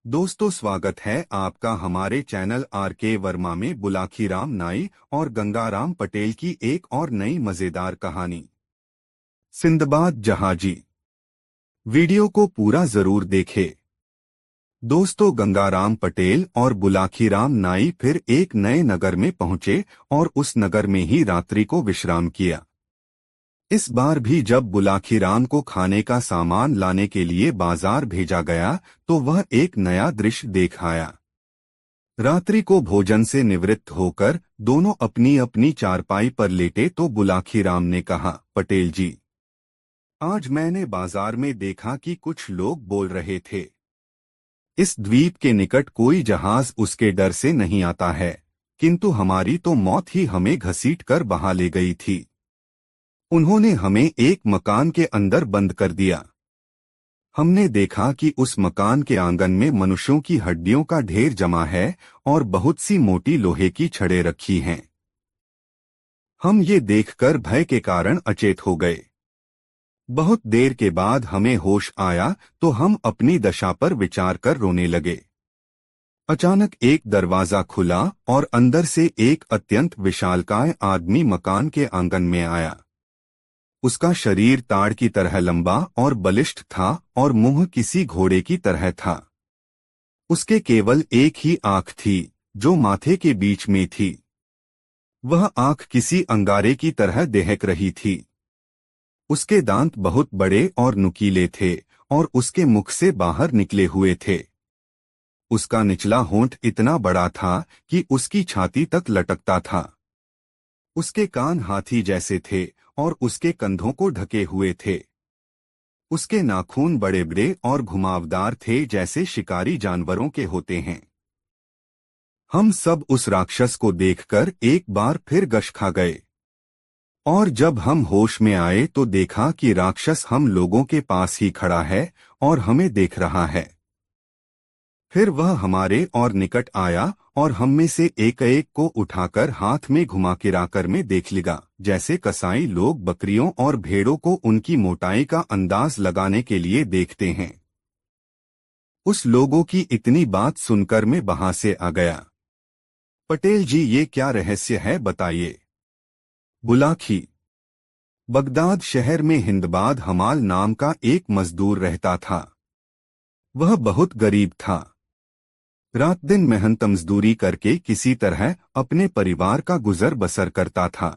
दोस्तों, स्वागत है आपका हमारे चैनल आर.के. वर्मा में बुलाखीराम नाई और गंगाराम पटेल की एक और नई मजेदार कहानी, सिंदबाद जहाजी। वीडियो को पूरा जरूर देखें। दोस्तों, गंगाराम पटेल और बुलाखीराम नाई फिर एक नए नगर में पहुंचे और उस नगर में ही रात्रि को विश्राम किया। इस बार भी जब बुलाखीराम को खाने का सामान लाने के लिए बाजार भेजा गया तो वह एक नया दृश्य देख आया। रात्रि को भोजन से निवृत्त होकर दोनों अपनी अपनी चारपाई पर लेटे तो बुलाखीराम ने कहा, पटेल जी, आज मैंने बाजार में देखा कि कुछ लोग बोल रहे थे, इस द्वीप के निकट कोई जहाज उसके डर से नहीं आता है, किंतु हमारी तो मौत ही हमें घसीट कर बहा ले गई थी। उन्होंने हमें एक मकान के अंदर बंद कर दिया। हमने देखा कि उस मकान के आंगन में मनुष्यों की हड्डियों का ढेर जमा है और बहुत सी मोटी लोहे की छड़ें रखी हैं। हम ये देखकर भय के कारण अचेत हो गए। बहुत देर के बाद हमें होश आया तो हम अपनी दशा पर विचार कर रोने लगे। अचानक एक दरवाजा खुला और अंदर से एक अत्यंत विशालकाय आदमी मकान के आंगन में आया। उसका शरीर ताड़ की तरह लंबा और बलिष्ठ था और मुंह किसी घोड़े की तरह था। उसके केवल एक ही आंख थी जो माथे के बीच में थी। वह आंख किसी अंगारे की तरह दहक रही थी। उसके दांत बहुत बड़े और नुकीले थे और उसके मुख से बाहर निकले हुए थे। उसका निचला होंठ इतना बड़ा था कि उसकी छाती तक लटकता था। उसके कान हाथी जैसे थे और उसके कंधों को ढके हुए थे। उसके नाखून बड़े बड़े और घुमावदार थे जैसे शिकारी जानवरों के होते हैं। हम सब उस राक्षस को देखकर एक बार फिर गश खा गए और जब हम होश में आए तो देखा कि राक्षस हम लोगों के पास ही खड़ा है और हमें देख रहा है। फिर वह हमारे और निकट आया और हम में से एक एक को उठाकर हाथ में घुमा किराकर में देख लिया, जैसे कसाई लोग बकरियों और भेड़ों को उनकी मोटाई का अंदाज लगाने के लिए देखते हैं। उस लोगों की इतनी बात सुनकर मैं वहां से आ गया। पटेल जी, ये क्या रहस्य है, बताइए। बुलाखी। बगदाद शहर में हिंदबाद हमाल नाम का एक मजदूर रहता था। वह बहुत गरीब था। रात दिन मेहनत मजदूरी करके किसी तरह अपने परिवार का गुजर बसर करता था।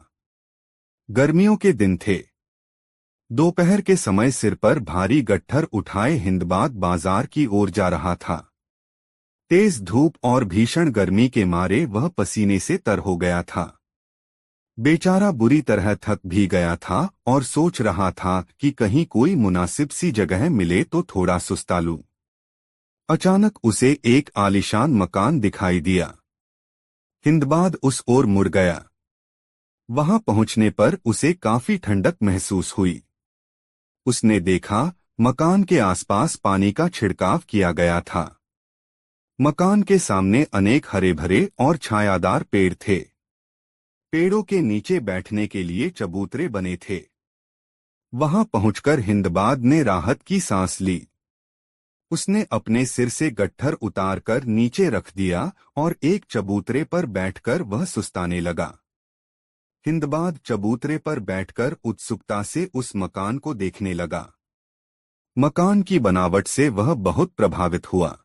गर्मियों के दिन थे। दोपहर के समय सिर पर भारी गट्ठर उठाए हिंदबाद बाजार की ओर जा रहा था। तेज धूप और भीषण गर्मी के मारे वह पसीने से तर हो गया था। बेचारा बुरी तरह थक भी गया था और सोच रहा था कि कहीं कोई मुनासिब सी जगह मिले तो थोड़ा सुस्ता लूं। अचानक उसे एक आलीशान मकान दिखाई दिया। हिंदबाद उस ओर मुड़ गया। वहां पहुंचने पर उसे काफी ठंडक महसूस हुई। उसने देखा मकान के आसपास पानी का छिड़काव किया गया था। मकान के सामने अनेक हरे भरे और छायादार पेड़ थे। पेड़ों के नीचे बैठने के लिए चबूतरे बने थे। वहां पहुंचकर हिंदबाद ने राहत की सांस ली। उसने अपने सिर से गट्ठर उतारकर नीचे रख दिया और एक चबूतरे पर बैठकर वह सुस्ताने लगा। हिंदबाद चबूतरे पर बैठकर उत्सुकता से उस मकान को देखने लगा। मकान की बनावट से वह बहुत प्रभावित हुआ।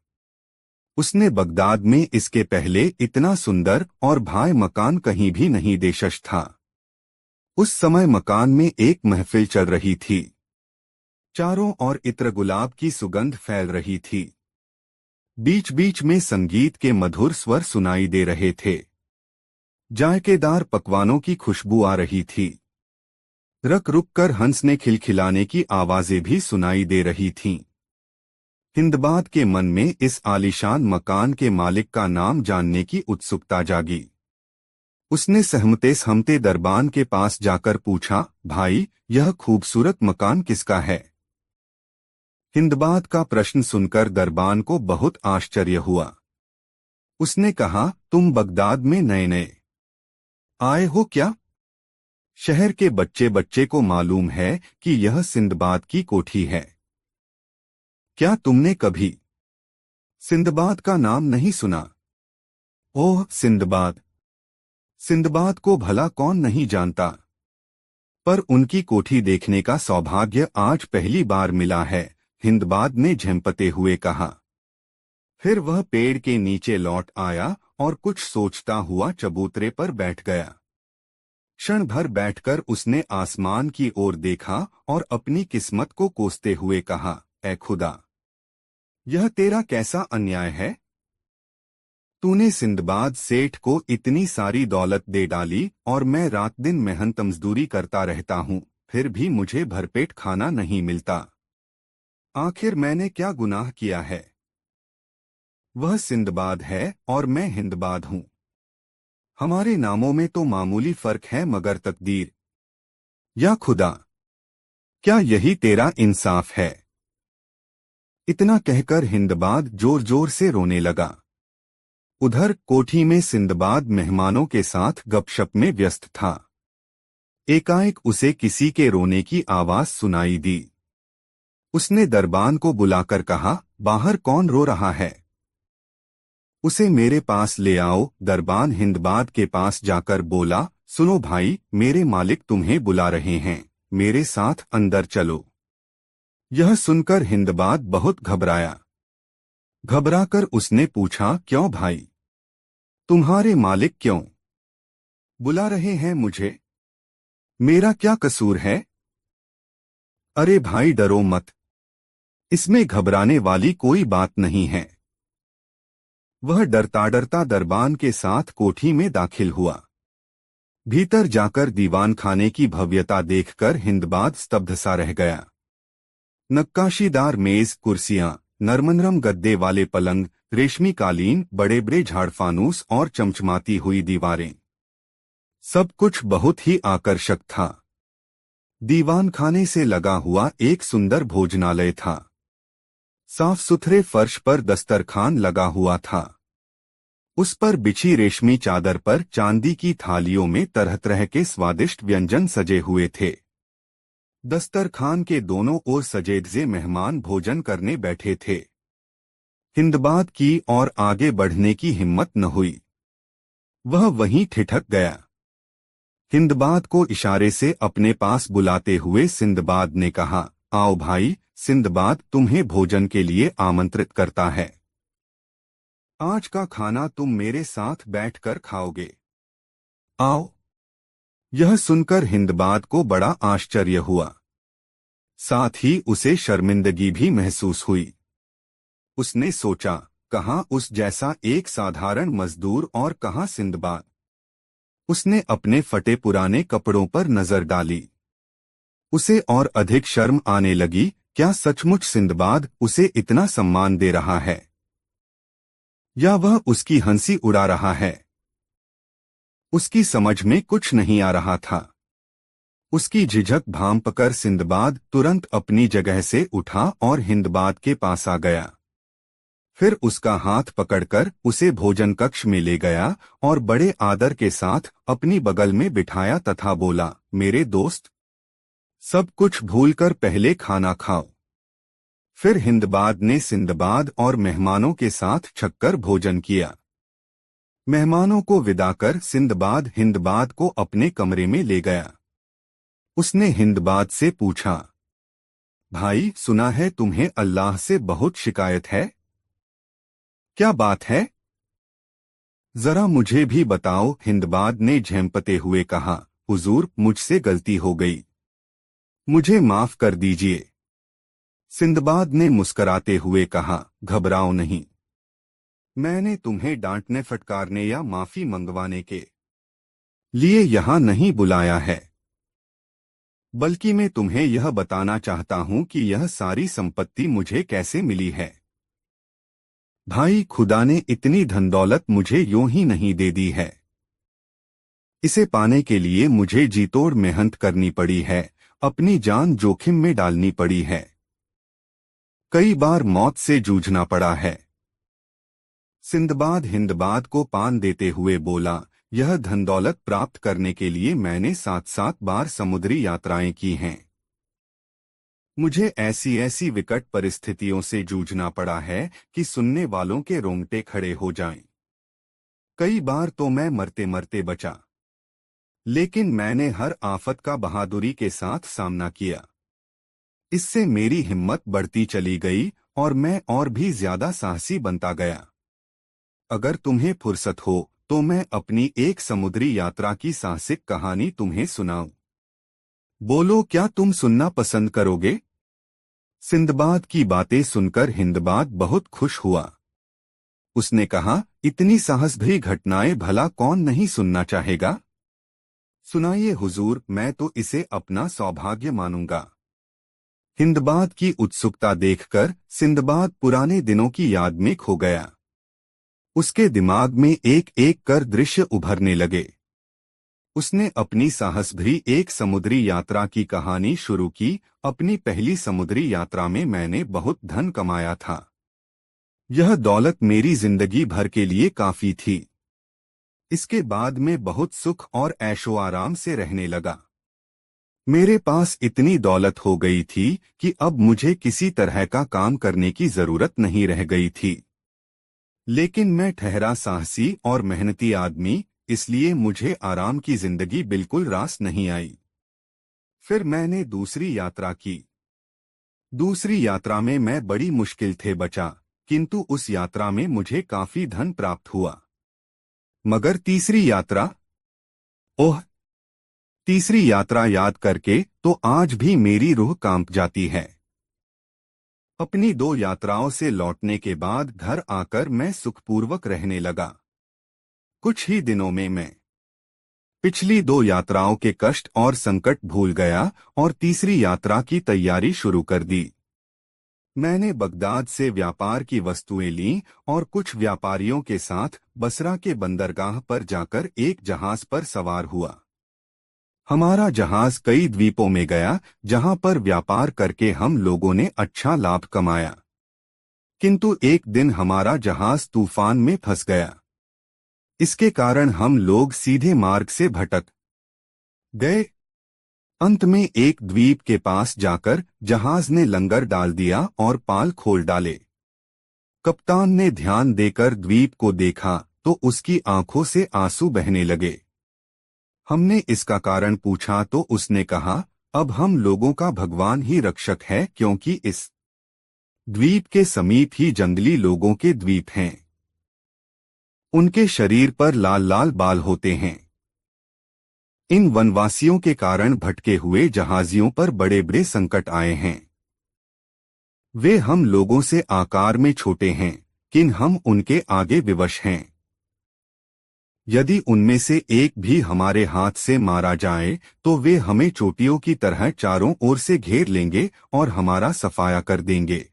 उसने बगदाद में इसके पहले इतना सुंदर और भारी मकान कहीं भी नहीं देखा था। उस समय मकान में एक महफिल चल रही थी। चारों ओर इत्र गुलाब की सुगंध फैल रही थी। बीच बीच में संगीत के मधुर स्वर सुनाई दे रहे थे। जायकेदार पकवानों की खुशबू आ रही थी। रक रुक कर हंसने खिलखिलाने की आवाजें भी सुनाई दे रही थीं। हिंदबाद के मन में इस आलीशान मकान के मालिक का नाम जानने की उत्सुकता जागी। उसने सहमते सहमते दरबान के पास जाकर पूछा, भाई, यह खूबसूरत मकान किसका है? हिंदबाद का प्रश्न सुनकर दरबान को बहुत आश्चर्य हुआ। उसने कहा, तुम बगदाद में नए नए आए हो क्या? शहर के बच्चे बच्चे को मालूम है कि यह सिंदबाद की कोठी है। क्या तुमने कभी सिंदबाद का नाम नहीं सुना। ओह सिंदबाद, सिंदबाद को भला कौन नहीं जानता, पर उनकी कोठी देखने का सौभाग्य आज पहली बार मिला है, हिंदबाद ने झेंपते हुए कहा। फिर वह पेड़ के नीचे लौट आया और कुछ सोचता हुआ चबूतरे पर बैठ गया। क्षण भर बैठकर उसने आसमान की ओर देखा और अपनी किस्मत को कोसते हुए कहा, ऐ खुदा, यह तेरा कैसा अन्याय है। तूने सिंदबाद सेठ को इतनी सारी दौलत दे डाली और मैं रात दिन मेहनत मजदूरी करता रहता हूँ, फिर भी मुझे भरपेट खाना नहीं मिलता। आखिर मैंने क्या गुनाह किया है। वह सिंदबाद है और मैं हिंदबाद हूँ। हमारे नामों में तो मामूली फर्क है, मगर तकदीर, या खुदा, क्या यही तेरा इंसाफ है। इतना कहकर हिंदबाद जोर जोर से रोने लगा। उधर कोठी में सिंदबाद मेहमानों के साथ गपशप में व्यस्त था। एकाएक उसे किसी के रोने की आवाज सुनाई दी। उसने दरबान को बुलाकर कहा, बाहर कौन रो रहा है, उसे मेरे पास ले आओ। दरबान हिंदबाद के पास जाकर बोला, सुनो भाई, मेरे मालिक तुम्हें बुला रहे हैं, मेरे साथ अंदर चलो। यह सुनकर हिंदबाद बहुत घबराया। घबराकर उसने पूछा, क्यों भाई, तुम्हारे मालिक क्यों बुला रहे हैं मुझे, मेरा क्या कसूर है। अरे भाई डरो मत, इसमें घबराने वाली कोई बात नहीं है। वह डरता डरता दरबान के साथ कोठी में दाखिल हुआ। भीतर जाकर दीवान खाने की भव्यता देखकर हिंदबाद स्तब्ध सा रह गया। नक्काशीदार मेज, कुर्सियां, नरमनरम गद्दे वाले पलंग, रेशमी कालीन, बड़े बड़े झाड़फानूस और चमचमाती हुई दीवारें, सब कुछ बहुत ही आकर्षक था। दीवान खाने से लगा हुआ एक सुंदर भोजनालय था। साफ सुथरे फर्श पर दस्तरखान लगा हुआ था। उस पर बिछी रेशमी चादर पर चांदी की थालियों में तरह तरह के स्वादिष्ट व्यंजन सजे हुए थे। दस्तरखान के दोनों ओर सजेधजे मेहमान भोजन करने बैठे थे। हिंदबाद की और आगे बढ़ने की हिम्मत न हुई। वह वहीं ठिठक गया। हिंदबाद को इशारे से अपने पास बुलाते हुए सिंदबाद ने कहा, आओ भाई, सिंदबाद तुम्हें भोजन के लिए आमंत्रित करता है। आज का खाना तुम मेरे साथ बैठकर खाओगे, आओ। यह सुनकर हिंदबाद को बड़ा आश्चर्य हुआ। साथ ही उसे शर्मिंदगी भी महसूस हुई। उसने सोचा, कहाँ उस जैसा एक साधारण मजदूर और कहाँ सिंदबाद। उसने अपने फटे पुराने कपड़ों पर नजर डाली। उसे और अधिक शर्म आने लगी। क्या सचमुच सिंदबाद उसे इतना सम्मान दे रहा है, या वह उसकी हंसी उड़ा रहा है। उसकी समझ में कुछ नहीं आ रहा था। उसकी झिझक भांपकर सिंदबाद तुरंत अपनी जगह से उठा और हिंदबाद के पास आ गया। फिर उसका हाथ पकड़कर उसे भोजन कक्ष में ले गया और बड़े आदर के साथ अपनी बगल में बिठाया तथा बोला, मेरे दोस्त, सब कुछ भूलकर पहले खाना खाओ। फिर हिंदबाद ने सिंदबाद और मेहमानों के साथ छक्कर भोजन किया। मेहमानों को विदा कर सिंदबाद हिंदबाद को अपने कमरे में ले गया। उसने हिंदबाद से पूछा, भाई, सुना है तुम्हें अल्लाह से बहुत शिकायत है, क्या बात है, जरा मुझे भी बताओ। हिंदबाद ने झेंपते हुए कहा, हुजूर, मुझसे गलती हो गई, मुझे माफ कर दीजिए। सिंदबाद ने मुस्कराते हुए कहा, घबराओ नहीं, मैंने तुम्हें डांटने, फटकारने या माफी मंगवाने के लिए यहां नहीं बुलाया है, बल्कि मैं तुम्हें यह बताना चाहता हूं कि यह सारी संपत्ति मुझे कैसे मिली है। भाई, खुदा ने इतनी धन दौलत मुझे यूं ही नहीं दे दी है। इसे पाने के लिए मुझे जीतोड़ मेहनत करनी पड़ी है, अपनी जान जोखिम में डालनी पड़ी है, कई बार मौत से जूझना पड़ा है। सिंदबाद हिंदबाद को पान देते हुए बोला, यह धन दौलत प्राप्त करने के लिए मैंने 7-7 बार समुद्री यात्राएं की हैं। मुझे ऐसी ऐसी विकट परिस्थितियों से जूझना पड़ा है कि सुनने वालों के रोंगटे खड़े हो जाएं। कई बार तो मैं मरते मरते बचा, लेकिन मैंने हर आफत का बहादुरी के साथ सामना किया। इससे मेरी हिम्मत बढ़ती चली गई और मैं और भी ज्यादा साहसी बनता गया। अगर तुम्हें फुर्सत हो तो मैं अपनी एक समुद्री यात्रा की साहसिक कहानी तुम्हें सुनाऊं। बोलो, क्या तुम सुनना पसंद करोगे? सिंदबाद की बातें सुनकर हिंदबाद बहुत खुश हुआ। उसने कहा, इतनी साहस भरी घटनाएं भला कौन नहीं सुनना चाहेगा? सुनाइए हुजूर, मैं तो इसे अपना सौभाग्य मानूंगा। हिंदबाद की उत्सुकता देखकर सिंदबाद पुराने दिनों की याद में खो गया। उसके दिमाग में एक एक कर दृश्य उभरने लगे। उसने अपनी साहस भरी एक समुद्री यात्रा की कहानी शुरू की। अपनी पहली समुद्री यात्रा में मैंने बहुत धन कमाया था। यह दौलत मेरी जिंदगी भर के लिए काफी थी। इसके बाद मैं बहुत सुख और ऐशो आराम से रहने लगा। मेरे पास इतनी दौलत हो गई थी कि अब मुझे किसी तरह का काम करने की जरूरत नहीं रह गई थी। लेकिन मैं ठहरा साहसी और मेहनती आदमी, इसलिए मुझे आराम की जिंदगी बिल्कुल रास नहीं आई। फिर मैंने दूसरी यात्रा की। दूसरी यात्रा में मैं बड़ी मुश्किल से बचा, किंतु उस यात्रा में मुझे काफी धन प्राप्त हुआ। मगर तीसरी यात्रा, ओह, तीसरी यात्रा याद करके तो आज भी मेरी रूह कांप जाती है। अपनी 2 यात्राओं से लौटने के बाद घर आकर मैं सुखपूर्वक रहने लगा। कुछ ही दिनों में मैं पिछली 2 यात्राओं के कष्ट और संकट भूल गया और तीसरी यात्रा की तैयारी शुरू कर दी। मैंने बगदाद से व्यापार की वस्तुएं लीं और कुछ व्यापारियों के साथ बसरा के बंदरगाह पर जाकर एक जहाज पर सवार हुआ। हमारा जहाज कई द्वीपों में गया, जहां पर व्यापार करके हम लोगों ने अच्छा लाभ कमाया। किंतु एक दिन हमारा जहाज तूफान में फंस गया। इसके कारण हम लोग सीधे मार्ग से भटक गए। अंत में एक द्वीप के पास जाकर जहाज ने लंगर डाल दिया और पाल खोल डाले। कप्तान ने ध्यान देकर द्वीप को देखा तो उसकी आंखों से आंसू बहने लगे। हमने इसका कारण पूछा तो उसने कहा, अब हम लोगों का भगवान ही रक्षक है, क्योंकि इस द्वीप के समीप ही जंगली लोगों के द्वीप हैं। उनके शरीर पर लाल लाल बाल होते हैं। इन वनवासियों के कारण भटके हुए जहाजियों पर बड़े बड़े संकट आए हैं। वे हम लोगों से आकार में छोटे हैं, किंतु हम उनके आगे विवश हैं। यदि उनमें से एक भी हमारे हाथ से मारा जाए तो वे हमें चोटियों की तरह चारों ओर से घेर लेंगे और हमारा सफाया कर देंगे।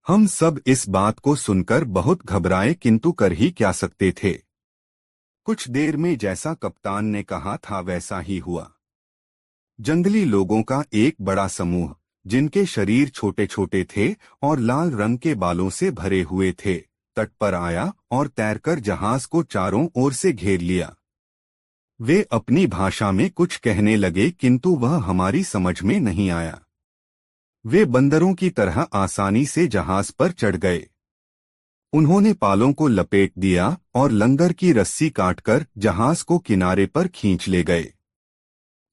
हम सब इस बात को सुनकर बहुत घबराए, किंतु कर ही क्या सकते थे। कुछ देर में जैसा कप्तान ने कहा था वैसा ही हुआ। जंगली लोगों का एक बड़ा समूह, जिनके शरीर छोटे छोटे थे और लाल रंग के बालों से भरे हुए थे, तट पर आया और तैरकर जहाज को चारों ओर से घेर लिया। वे अपनी भाषा में कुछ कहने लगे, किंतु वह हमारी समझ में नहीं आया। वे बंदरों की तरह आसानी से जहाज पर चढ़ गए। उन्होंने पालों को लपेट दिया और लंगर की रस्सी काटकर जहाज को किनारे पर खींच ले गए।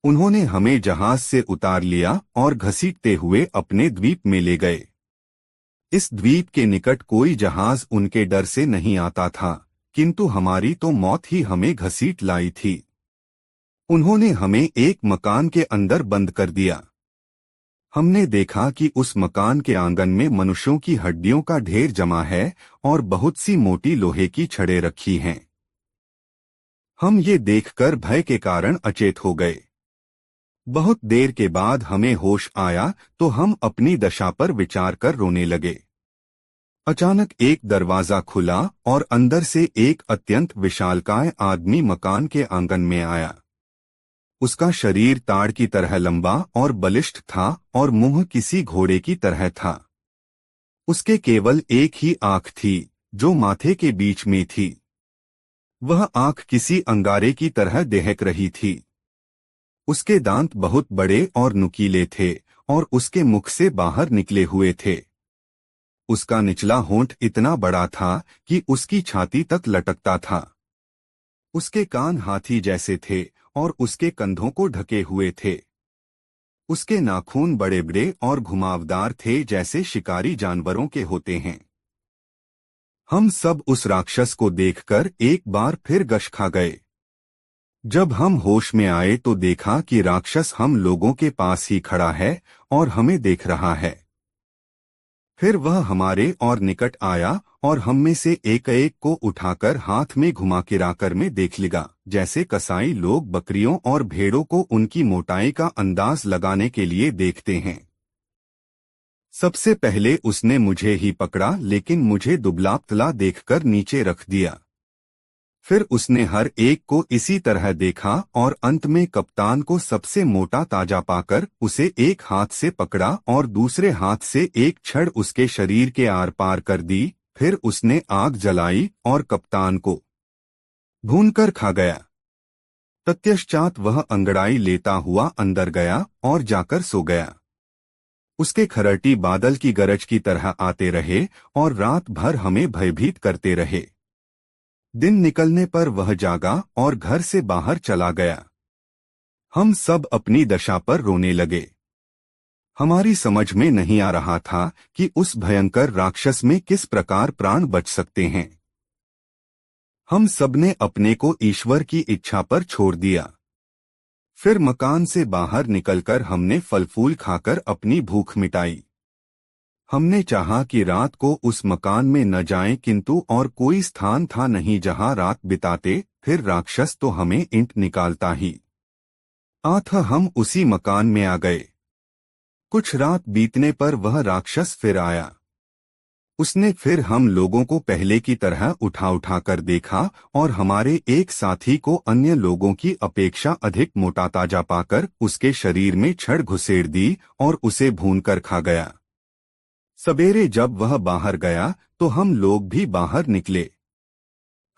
उन्होंने हमें जहाज से उतार लिया और घसीटते हुए अपने द्वीप में ले गए। इस द्वीप के निकट कोई जहाज उनके डर से नहीं आता था, किंतु हमारी तो मौत ही हमें घसीट लाई थी। उन्होंने हमें एक मकान के अंदर बंद कर दिया। हमने देखा कि उस मकान के आंगन में मनुष्यों की हड्डियों का ढेर जमा है और बहुत सी मोटी लोहे की छड़ें रखी हैं। हम ये देखकर भय के कारण अचेत हो गए। बहुत देर के बाद हमें होश आया तो हम अपनी दशा पर विचार कर रोने लगे। अचानक एक दरवाजा खुला और अंदर से एक अत्यंत विशालकाय आदमी मकान के आंगन में आया। उसका शरीर ताड़ की तरह लंबा और बलिष्ठ था और मुंह किसी घोड़े की तरह था। उसके केवल एक ही आंख थी, जो माथे के बीच में थी। वह आंख किसी अंगारे की तरह दहक रही थी। उसके दांत बहुत बड़े और नुकीले थे और उसके मुख से बाहर निकले हुए थे। उसका निचला होंठ इतना बड़ा था कि उसकी छाती तक लटकता था। उसके कान हाथी जैसे थे और उसके कंधों को ढके हुए थे। उसके नाखून बड़े बड़े और घुमावदार थे, जैसे शिकारी जानवरों के होते हैं। हम सब उस राक्षस को देखकर एक बार फिर गश खा गए। जब हम होश में आए तो देखा कि राक्षस हम लोगों के पास ही खड़ा है और हमें देख रहा है। फिर वह हमारे और निकट आया और हम में से एक एक को उठाकर हाथ में घुमा किराकर में देख लिया, जैसे कसाई लोग बकरियों और भेड़ों को उनकी मोटाई का अंदाज लगाने के लिए देखते हैं। सबसे पहले उसने मुझे ही पकड़ा, लेकिन मुझे दुबला पतला देखकर नीचे रख दिया। फिर उसने हर एक को इसी तरह देखा और अंत में कप्तान को सबसे मोटा ताजा पाकर उसे एक हाथ से पकड़ा और दूसरे हाथ से एक छड़ उसके शरीर के आर पार कर दी। फिर उसने आग जलाई और कप्तान को भूनकर खा गया। तत्पश्चात वह अंगड़ाई लेता हुआ अंदर गया और जाकर सो गया। उसके खरटी बादल की गरज की तरह आते रहे और रात भर हमें भयभीत करते रहे। दिन निकलने पर वह जागा और घर से बाहर चला गया। हम सब अपनी दशा पर रोने लगे। हमारी समझ में नहीं आ रहा था कि उस भयंकर राक्षस में किस प्रकार प्राण बच सकते हैं। हम सबने अपने को ईश्वर की इच्छा पर छोड़ दिया। फिर मकान से बाहर निकलकर हमने फल फूल खाकर अपनी भूख मिटाई। हमने चाहा कि रात को उस मकान में न जाएं, किंतु और कोई स्थान था नहीं जहां रात बिताते। फिर राक्षस तो हमें ईंट निकालता ही था। हम उसी मकान में आ गए। कुछ रात बीतने पर वह राक्षस फिर आया। उसने फिर हम लोगों को पहले की तरह उठा उठा कर देखा और हमारे एक साथी को अन्य लोगों की अपेक्षा अधिक मोटा ताजा पाकर उसके शरीर में छड़ घुसेड़ दी और उसे भूनकर खा गया। सवेरे जब वह बाहर गया तो हम लोग भी बाहर निकले।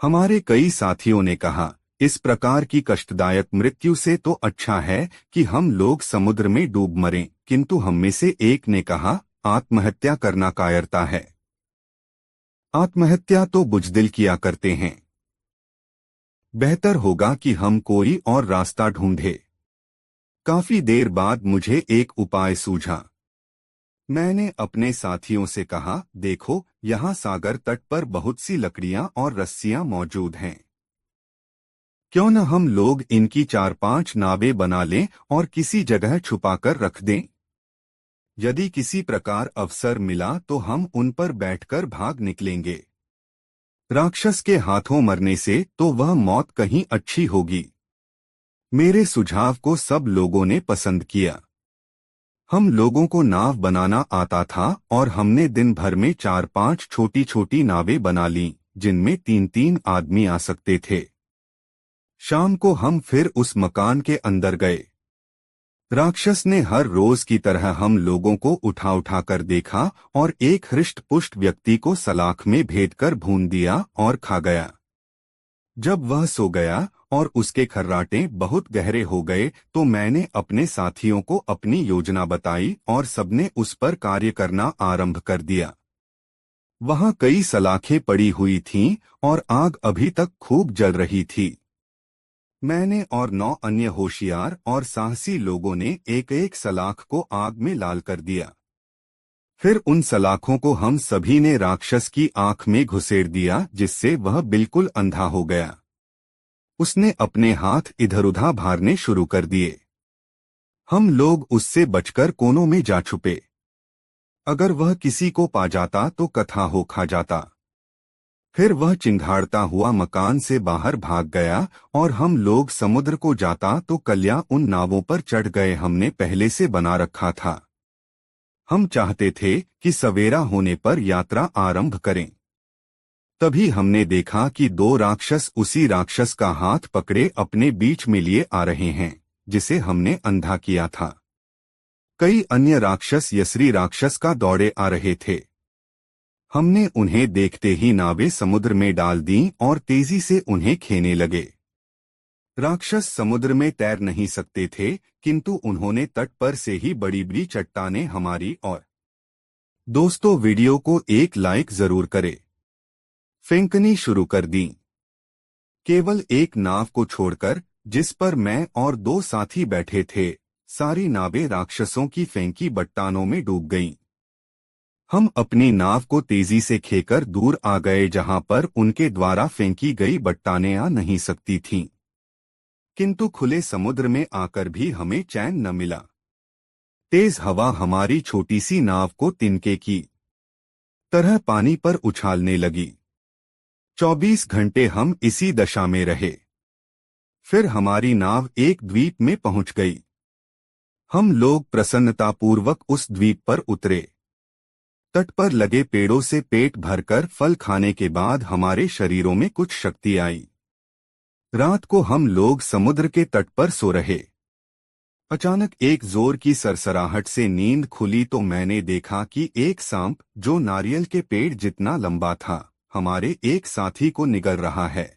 हमारे कई साथियों ने कहा, इस प्रकार की कष्टदायक मृत्यु से तो अच्छा है कि हम लोग समुद्र में डूब मरें, किंतु हम में से एक ने कहा, आत्महत्या करना कायरता है। आत्महत्या तो बुजदिल किया करते हैं। बेहतर होगा कि हम कोई और रास्ता ढूंढे। काफी देर बाद मुझे एक उपाय सूझा। मैंने अपने साथियों से कहा, देखो, यहाँ सागर तट पर बहुत सी लकड़ियाँ और रस्सियाँ मौजूद हैं। क्यों न हम लोग इनकी 4-5 नावें बना लें और किसी जगह छुपाकर रख दें। यदि किसी प्रकार अवसर मिला तो हम उन पर बैठकर भाग निकलेंगे। राक्षस के हाथों मरने से तो वह मौत कहीं अच्छी होगी। मेरे सुझाव को सब लोगों ने पसंद किया। हम लोगों को नाव बनाना आता था और हमने दिन भर में 4-5 छोटी छोटी नावें बना लीं, जिनमें 3-3 आदमी आ सकते थे। शाम को हम फिर उस मकान के अंदर गए। राक्षस ने हर रोज की तरह हम लोगों को उठा उठा कर देखा और एक हृष्ट पुष्ट व्यक्ति को सलाख में भेदकर भून दिया और खा गया। जब वह सो गया और उसके खर्राटे बहुत गहरे हो गए तो मैंने अपने साथियों को अपनी योजना बताई और सबने उस पर कार्य करना आरंभ कर दिया। वहां कई सलाखें पड़ी हुई थीं और आग अभी तक खूब जल रही थी। मैंने और 9 अन्य होशियार और साहसी लोगों ने एक एक सलाख को आग में लाल कर दिया। फिर उन सलाखों को हम सभी ने राक्षस की आंख में घुसेड़ दिया, जिससे वह बिल्कुल अंधा हो गया। उसने अपने हाथ इधर उधर भारने शुरू कर दिए। हम लोग उससे बचकर कोनों में जा छुपे। अगर वह किसी को पा जाता तो कथा हो खा जाता। फिर वह चिंघाड़ता हुआ मकान से बाहर भाग गया और हम लोग समुद्र को जाता तो कल्या उन नावों पर चढ़ गए हमने पहले से बना रखा था। हम चाहते थे कि सवेरा होने पर यात्रा आरंभ करें। तभी हमने देखा कि 2 राक्षस उसी राक्षस का हाथ पकड़े अपने बीच में लिए आ रहे हैं, जिसे हमने अंधा किया था। कई अन्य राक्षस यसरी राक्षस का दौड़े आ रहे थे। हमने उन्हें देखते ही नावें समुद्र में डाल दी और तेजी से उन्हें खेने लगे। राक्षस समुद्र में तैर नहीं सकते थे, किंतु उन्होंने तट पर से ही बड़ी बड़ी चट्टानें हमारी और दोस्तों वीडियो को एक लाइक जरूर करें फेंकनी शुरू कर दी। केवल एक नाव को छोड़कर, जिस पर मैं और दो साथी बैठे थे, सारी नावें राक्षसों की फेंकी बट्टानों में डूब गईं। हम अपनी नाव को तेजी से खेकर दूर आ गए जहां पर उनके द्वारा फेंकी गई बट्टानें आ नहीं सकती थीं। किंतु खुले समुद्र में आकर भी हमें चैन न मिला। तेज हवा हमारी छोटी सी नाव को तिनके की तरह पानी पर उछालने लगी। 24 घंटे हम इसी दशा में रहे। फिर हमारी नाव एक द्वीप में पहुंच गई। हम लोग प्रसन्नतापूर्वक उस द्वीप पर उतरे। तट पर लगे पेड़ों से पेट भरकर फल खाने के बाद हमारे शरीरों में कुछ शक्ति आई। रात को हम लोग समुद्र के तट पर सो रहे। अचानक एक जोर की सरसराहट से नींद खुली तो मैंने देखा कि एक सांप, जो नारियल के पेड़ जितना लंबा था, हमारे एक साथी को निगल रहा है।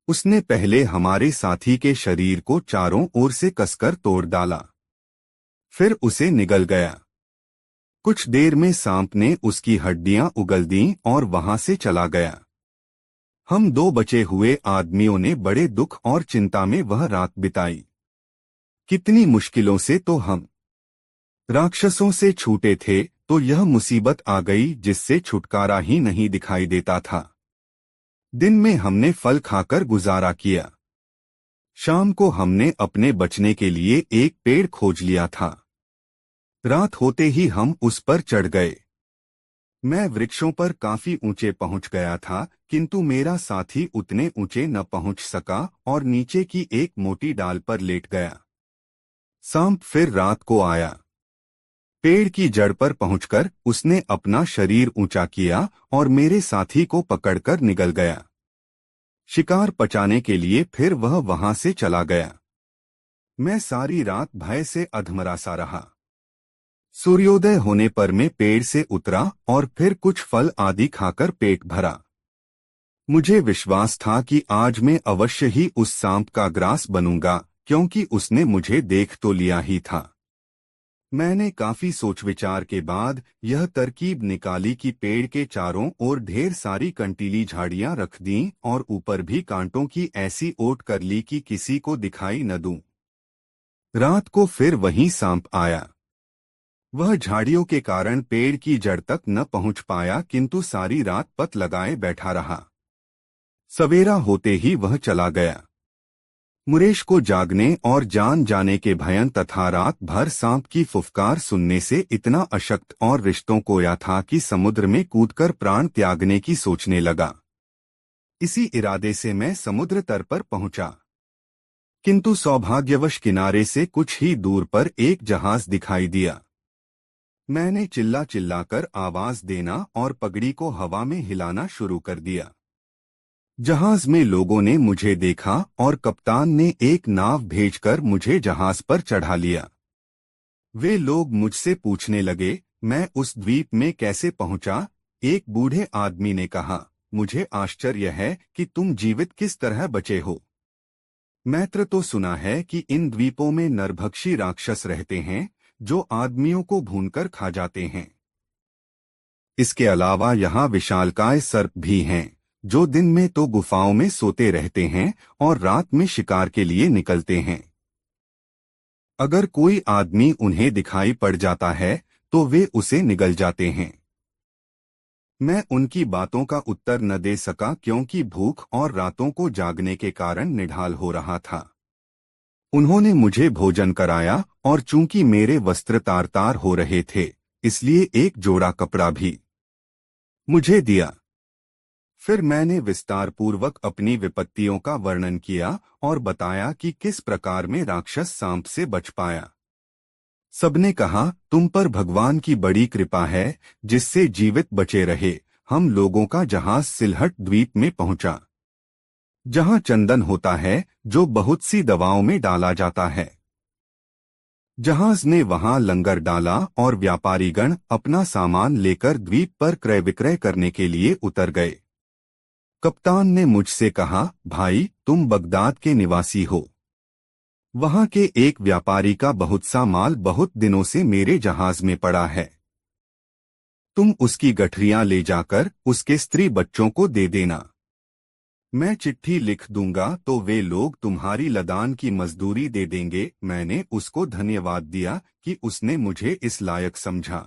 उसने पहले हमारे साथी के शरीर को चारों ओर से कसकर तोड़ डाला, फिर उसे निगल गया। कुछ देर में सांप ने उसकी हड्डियां उगल दीं और वहां से चला गया। हम दो बचे हुए आदमियों ने बड़े दुख और चिंता में वह रात बिताई। कितनी मुश्किलों से तो हम राक्षसों से छूटे थे, तो यह मुसीबत आ गई जिससे छुटकारा ही नहीं दिखाई देता था। दिन में हमने फल खाकर गुजारा किया। शाम को हमने अपने बचने के लिए एक पेड़ खोज लिया था। रात होते ही हम उस पर चढ़ गए। मैं वृक्षों पर काफी ऊंचे पहुंच गया था, किंतु मेरा साथी उतने ऊंचे न पहुंच सका और नीचे की एक मोटी डाल पर लेट गया। सांप फिर रात को आया। पेड़ की जड़ पर पहुंचकर उसने अपना शरीर ऊंचा किया और मेरे साथी को पकड़कर निगल गया। शिकार पचाने के लिए फिर वह वहां से चला गया। मैं सारी रात भय से अधमरा रहा। सूर्योदय होने पर मैं पेड़ से उतरा और फिर कुछ फल आदि खाकर पेट भरा। मुझे विश्वास था कि आज मैं अवश्य ही उस सांप का ग्रास बनूंगा, क्योंकि उसने मुझे देख तो लिया ही था। मैंने काफी सोच विचार के बाद यह तरकीब निकाली कि पेड़ के चारों ओर ढेर सारी कंटीली झाड़ियां रख दीं और ऊपर भी कांटों की ऐसी ओट कर ली कि किसी को दिखाई न दूं। रात को फिर वही सांप आया। वह झाड़ियों के कारण पेड़ की जड़ तक न पहुंच पाया, किंतु सारी रात पत लगाए बैठा रहा। सवेरा होते ही वह चला गया। मुरेश को जागने और जान जाने के भयन तथा रात भर सांप की फुफकार सुनने से इतना अशक्त और रिश्तों कोया था कि समुद्र में कूदकर प्राण त्यागने की सोचने लगा। इसी इरादे से मैं समुद्र तट पर पहुंचा, किंतु सौभाग्यवश किनारे से कुछ ही दूर पर एक जहाज दिखाई दिया। मैंने चिल्ला चिल्लाकर आवाज देना और पगड़ी को हवा में हिलाना शुरू कर दिया। जहाज में लोगों ने मुझे देखा और कप्तान ने एक नाव भेजकर मुझे जहाज पर चढ़ा लिया। वे लोग मुझसे पूछने लगे, मैं उस द्वीप में कैसे पहुंचा? एक बूढ़े आदमी ने कहा, मुझे आश्चर्य है कि तुम जीवित किस तरह बचे हो। मैत्र तो सुना है कि इन द्वीपों में नरभक्षी राक्षस रहते हैं, जो आदमियों को भूनकर खा जाते हैं। इसके अलावा यहाँ विशालकाय सर्प भी हैं, जो दिन में तो गुफाओं में सोते रहते हैं और रात में शिकार के लिए निकलते हैं। अगर कोई आदमी उन्हें दिखाई पड़ जाता है तो वे उसे निगल जाते हैं। मैं उनकी बातों का उत्तर न दे सका, क्योंकि भूख और रातों को जागने के कारण निढाल हो रहा था। उन्होंने मुझे भोजन कराया और चूंकि मेरे वस्त्र तार तार हो रहे थे, इसलिए एक जोड़ा कपड़ा भी मुझे दिया। फिर मैंने विस्तार पूर्वक अपनी विपत्तियों का वर्णन किया और बताया कि किस प्रकार में राक्षस सांप से बच पाया। सबने कहा, तुम पर भगवान की बड़ी कृपा है, जिससे जीवित बचे रहे। हम लोगों का जहाज सिलहट द्वीप में पहुंचा, जहां चंदन होता है, जो बहुत सी दवाओं में डाला जाता है। जहाज ने वहां लंगर डाला और व्यापारीगण अपना सामान लेकर द्वीप पर क्रय विक्रय करने के लिए उतर गए। कप्तान ने मुझसे कहा, भाई तुम बगदाद के निवासी हो। वहां के एक व्यापारी का बहुत सा माल बहुत दिनों से मेरे जहाज में पड़ा है। तुम उसकी गठरियां ले जाकर उसके स्त्री बच्चों को दे देना। मैं चिट्ठी लिख दूंगा तो वे लोग तुम्हारी लदान की मजदूरी दे देंगे। मैंने उसको धन्यवाद दिया कि उसने मुझे इस लायक समझा।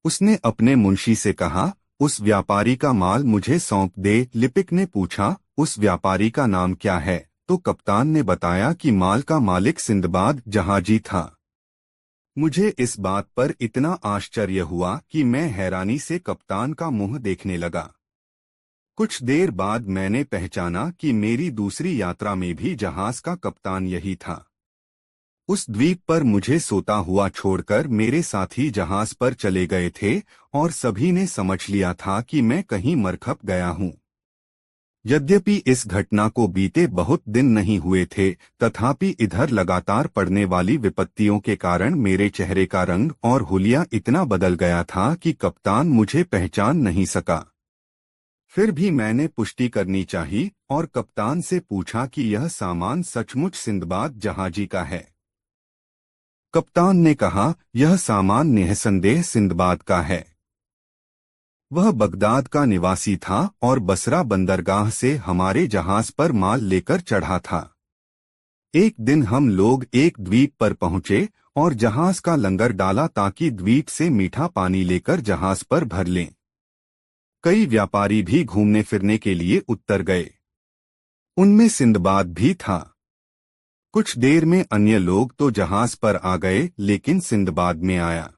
उसने अपने मुंशी से कहा, उस व्यापारी का माल मुझे सौंप दे। लिपिक ने पूछा, उस व्यापारी का नाम क्या है? तो कप्तान ने बताया कि माल का मालिक सिंदबाद जहाजी था। मुझे इस बात पर इतना आश्चर्य हुआ कि मैं हैरानी से कप्तान का मुंह देखने लगा। कुछ देर बाद मैंने पहचाना कि मेरी दूसरी यात्रा में भी जहाज का कप्तान यही था। उस द्वीप पर मुझे सोता हुआ छोड़कर मेरे साथी जहाज पर चले गए थे और सभी ने समझ लिया था कि मैं कहीं मरखप गया हूँ। यद्यपि इस घटना को बीते बहुत दिन नहीं हुए थे, तथापि इधर लगातार पड़ने वाली विपत्तियों के कारण मेरे चेहरे का रंग और हुलिया इतना बदल गया था कि कप्तान मुझे पहचान नहीं सका। फिर भी मैंने पुष्टि करनी चाहिए और कप्तान से पूछा कि यह सामान सचमुच सिंदबाद जहाजी का है। कप्तान ने कहा, यह सामान निःसंदेह सिंदबाद का है। वह बगदाद का निवासी था और बसरा बंदरगाह से हमारे जहाज पर माल लेकर चढ़ा था। एक दिन हम लोग एक द्वीप पर पहुंचे और जहाज का लंगर डाला ताकि द्वीप से मीठा पानी लेकर जहाज पर भर लें। कई व्यापारी भी घूमने फिरने के लिए उतर गए। उनमें सिंदबाद भी था। कुछ देर में अन्य लोग तो जहाज पर आ गए, लेकिन सिंदबाद में आया।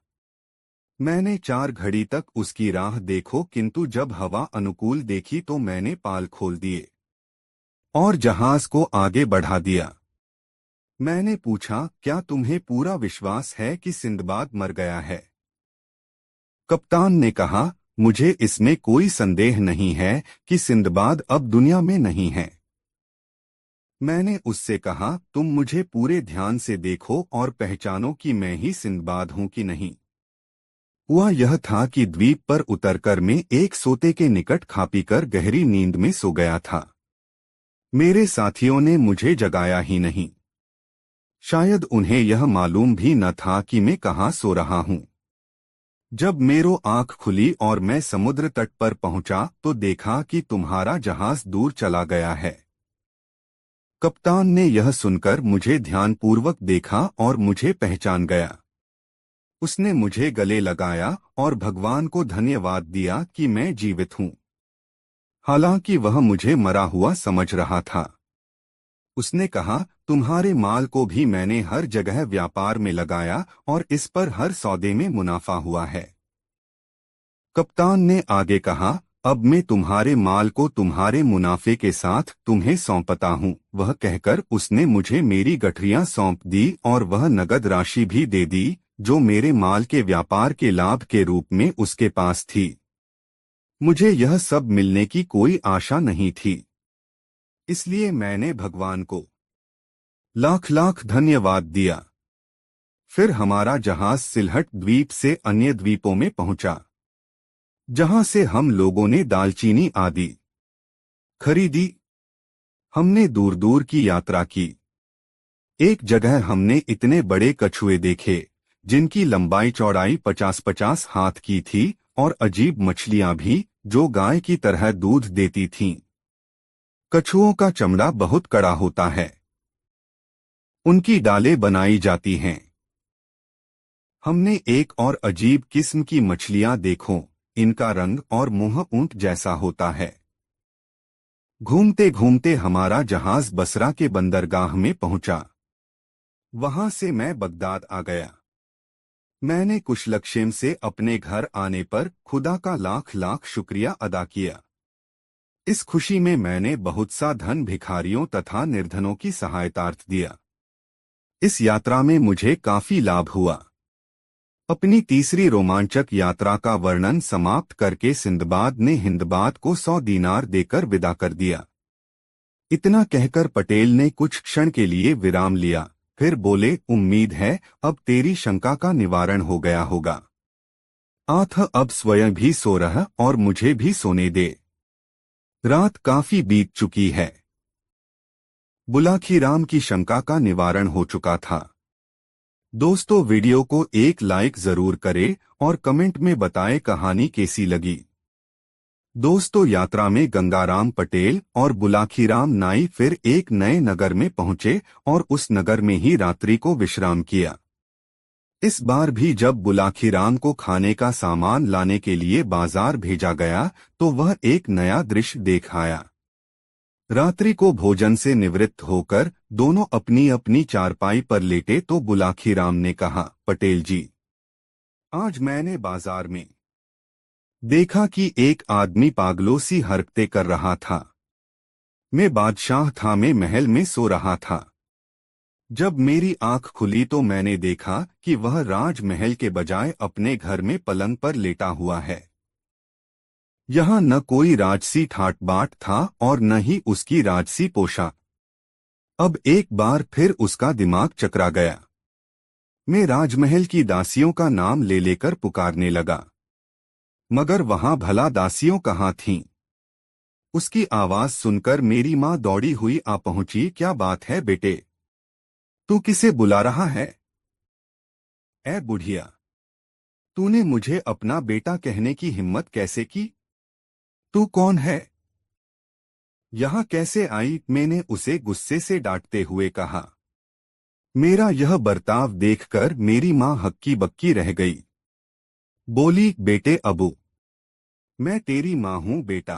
मैंने 4 घड़ी तक उसकी राह देखो, किंतु जब हवा अनुकूल देखी तो मैंने पाल खोल दिए और जहाज को आगे बढ़ा दिया। मैंने पूछा, क्या तुम्हें पूरा विश्वास है कि सिंदबाद मर गया है? कप्तान ने कहा, मुझे इसमें कोई संदेह नहीं है कि सिंदबाद अब दुनिया में नहीं है। मैंने उससे कहा, तुम मुझे पूरे ध्यान से देखो और पहचानो कि मैं ही सिंदबाद हूं कि नहीं। हुआ यह था कि द्वीप पर उतरकर मैं एक सोते के निकट खा पीकर गहरी नींद में सो गया था। मेरे साथियों ने मुझे जगाया ही नहीं। शायद उन्हें यह मालूम भी न था कि मैं कहाँ सो रहा हूँ। जब मेरो आंख खुली और मैं समुद्र तट पर पहुंचा तो देखा कि तुम्हारा जहाज दूर चला गया है। कप्तान ने यह सुनकर मुझे ध्यानपूर्वक देखा और मुझे पहचान गया। उसने मुझे गले लगाया और भगवान को धन्यवाद दिया कि मैं जीवित हूँ, हालांकि वह मुझे मरा हुआ समझ रहा था। उसने कहा, तुम्हारे माल को भी मैंने हर जगह व्यापार में लगाया और इस पर हर सौदे में मुनाफा हुआ है। कप्तान ने आगे कहा, अब मैं तुम्हारे माल को तुम्हारे मुनाफे के साथ तुम्हें सौंपता हूँ। वह कहकर उसने मुझे मेरी गठरियां सौंप दी और वह नगद राशि भी दे दी जो मेरे माल के व्यापार के लाभ के रूप में उसके पास थी। मुझे यह सब मिलने की कोई आशा नहीं थी, इसलिए मैंने भगवान को लाख लाख धन्यवाद दिया। फिर हमारा जहाज सिलहट द्वीप से अन्य द्वीपों में पहुंचा, जहां से हम लोगों ने दालचीनी आदि खरीदी। हमने दूर दूर की यात्रा की। एक जगह हमने इतने बड़े कछुए देखे जिनकी लंबाई चौड़ाई 50-50 हाथ की थी और अजीब मछलियां भी जो गाय की तरह दूध देती थीं। कछुओं का चमड़ा बहुत कड़ा होता है। उनकी डालें बनाई जाती हैं। हमने एक और अजीब किस्म की मछलियां देखो, इनका रंग और मुंह ऊंट जैसा होता है। घूमते घूमते हमारा जहाज बसरा के बंदरगाह में पहुंचा। वहां से मैं बगदाद आ गया। मैंने कुशलक्षेम से अपने घर आने पर खुदा का लाख लाख शुक्रिया अदा किया। इस खुशी में मैंने बहुत सा धन भिखारियों तथा निर्धनों की सहायतार्थ दिया। इस यात्रा में मुझे काफी लाभ हुआ। अपनी तीसरी रोमांचक यात्रा का वर्णन समाप्त करके सिंदबाद ने हिंदबाद को 100 दीनार देकर विदा कर दिया। इतना कहकर पटेल ने कुछ क्षण के लिए विराम लिया, फिर बोले, उम्मीद है अब तेरी शंका का निवारण हो गया होगा। आथ अब स्वयं भी सो रहा और मुझे भी सोने दे। रात काफी बीत चुकी है। बुलाखीराम की शंका का निवारण हो चुका था। दोस्तों, वीडियो को एक लाइक जरूर करें और कमेंट में बताएं कहानी कैसी लगी। दोस्तों, यात्रा में गंगाराम पटेल और बुलाखीराम नाई फिर एक नए नगर में पहुंचे और उस नगर में ही रात्रि को विश्राम किया। इस बार भी जब बुलाखीराम को खाने का सामान लाने के लिए बाजार भेजा गया तो वह एक नया दृश्य देख आया। रात्रि को भोजन से निवृत्त होकर दोनों अपनी अपनी चारपाई पर लेटे तो बुलाखीराम ने कहा, पटेल जी, आज मैंने बाजार में देखा कि एक आदमी पागलों सी हरकतें कर रहा था। मैं बादशाह था, मैं महल में सो रहा था। जब मेरी आंख खुली तो मैंने देखा कि वह राजमहल के बजाय अपने घर में पलंग पर लेटा हुआ है। यहाँ न कोई राजसी ठाट बाट था और न ही उसकी राजसी पोशाक। अब एक बार फिर उसका दिमाग चकरा गया। मैं राजमहल की दासियों का नाम ले लेकर पुकारने लगा, मगर वहां भला दासियों कहाँ थीं? उसकी आवाज सुनकर मेरी माँ दौड़ी हुई आ पहुंची। क्या बात है बेटे, तू किसे बुला रहा है? ए बुढ़िया, तूने मुझे अपना बेटा कहने की हिम्मत कैसे की? तू कौन है? यहाँ कैसे आई? मैंने उसे गुस्से से डांटते हुए कहा। मेरा यह बर्ताव देखकर मेरी माँ हक्की बक्की रह गई। बोली, बेटे अबू, मैं तेरी माँ हूँ बेटा।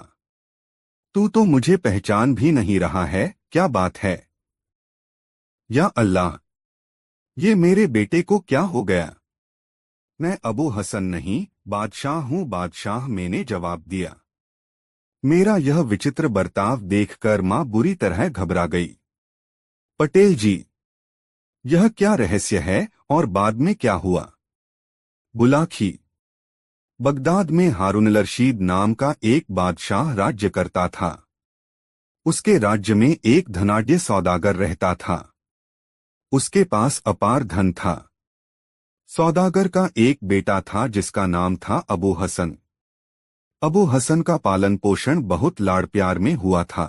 तू तो मुझे पहचान भी नहीं रहा है, क्या बात है? या अल्लाह, ये मेरे बेटे को क्या हो गया? मैं अबू हसन नहीं, बादशाह हूँ बादशाह, मैंने जवाब दिया। मेरा यह विचित्र बर्ताव देखकर माँ बुरी तरह घबरा गई। पटेल जी, यह क्या रहस्य है और बाद में क्या हुआ? बुलाखी, बगदाद में हारून रशीद नाम का एक बादशाह राज्य करता था। उसके राज्य में एक धनाढ्य सौदागर रहता था। उसके पास अपार धन था। सौदागर का एक बेटा था जिसका नाम था अबू हसन। अबू हसन का पालन पोषण बहुत लाड़ प्यार में हुआ था।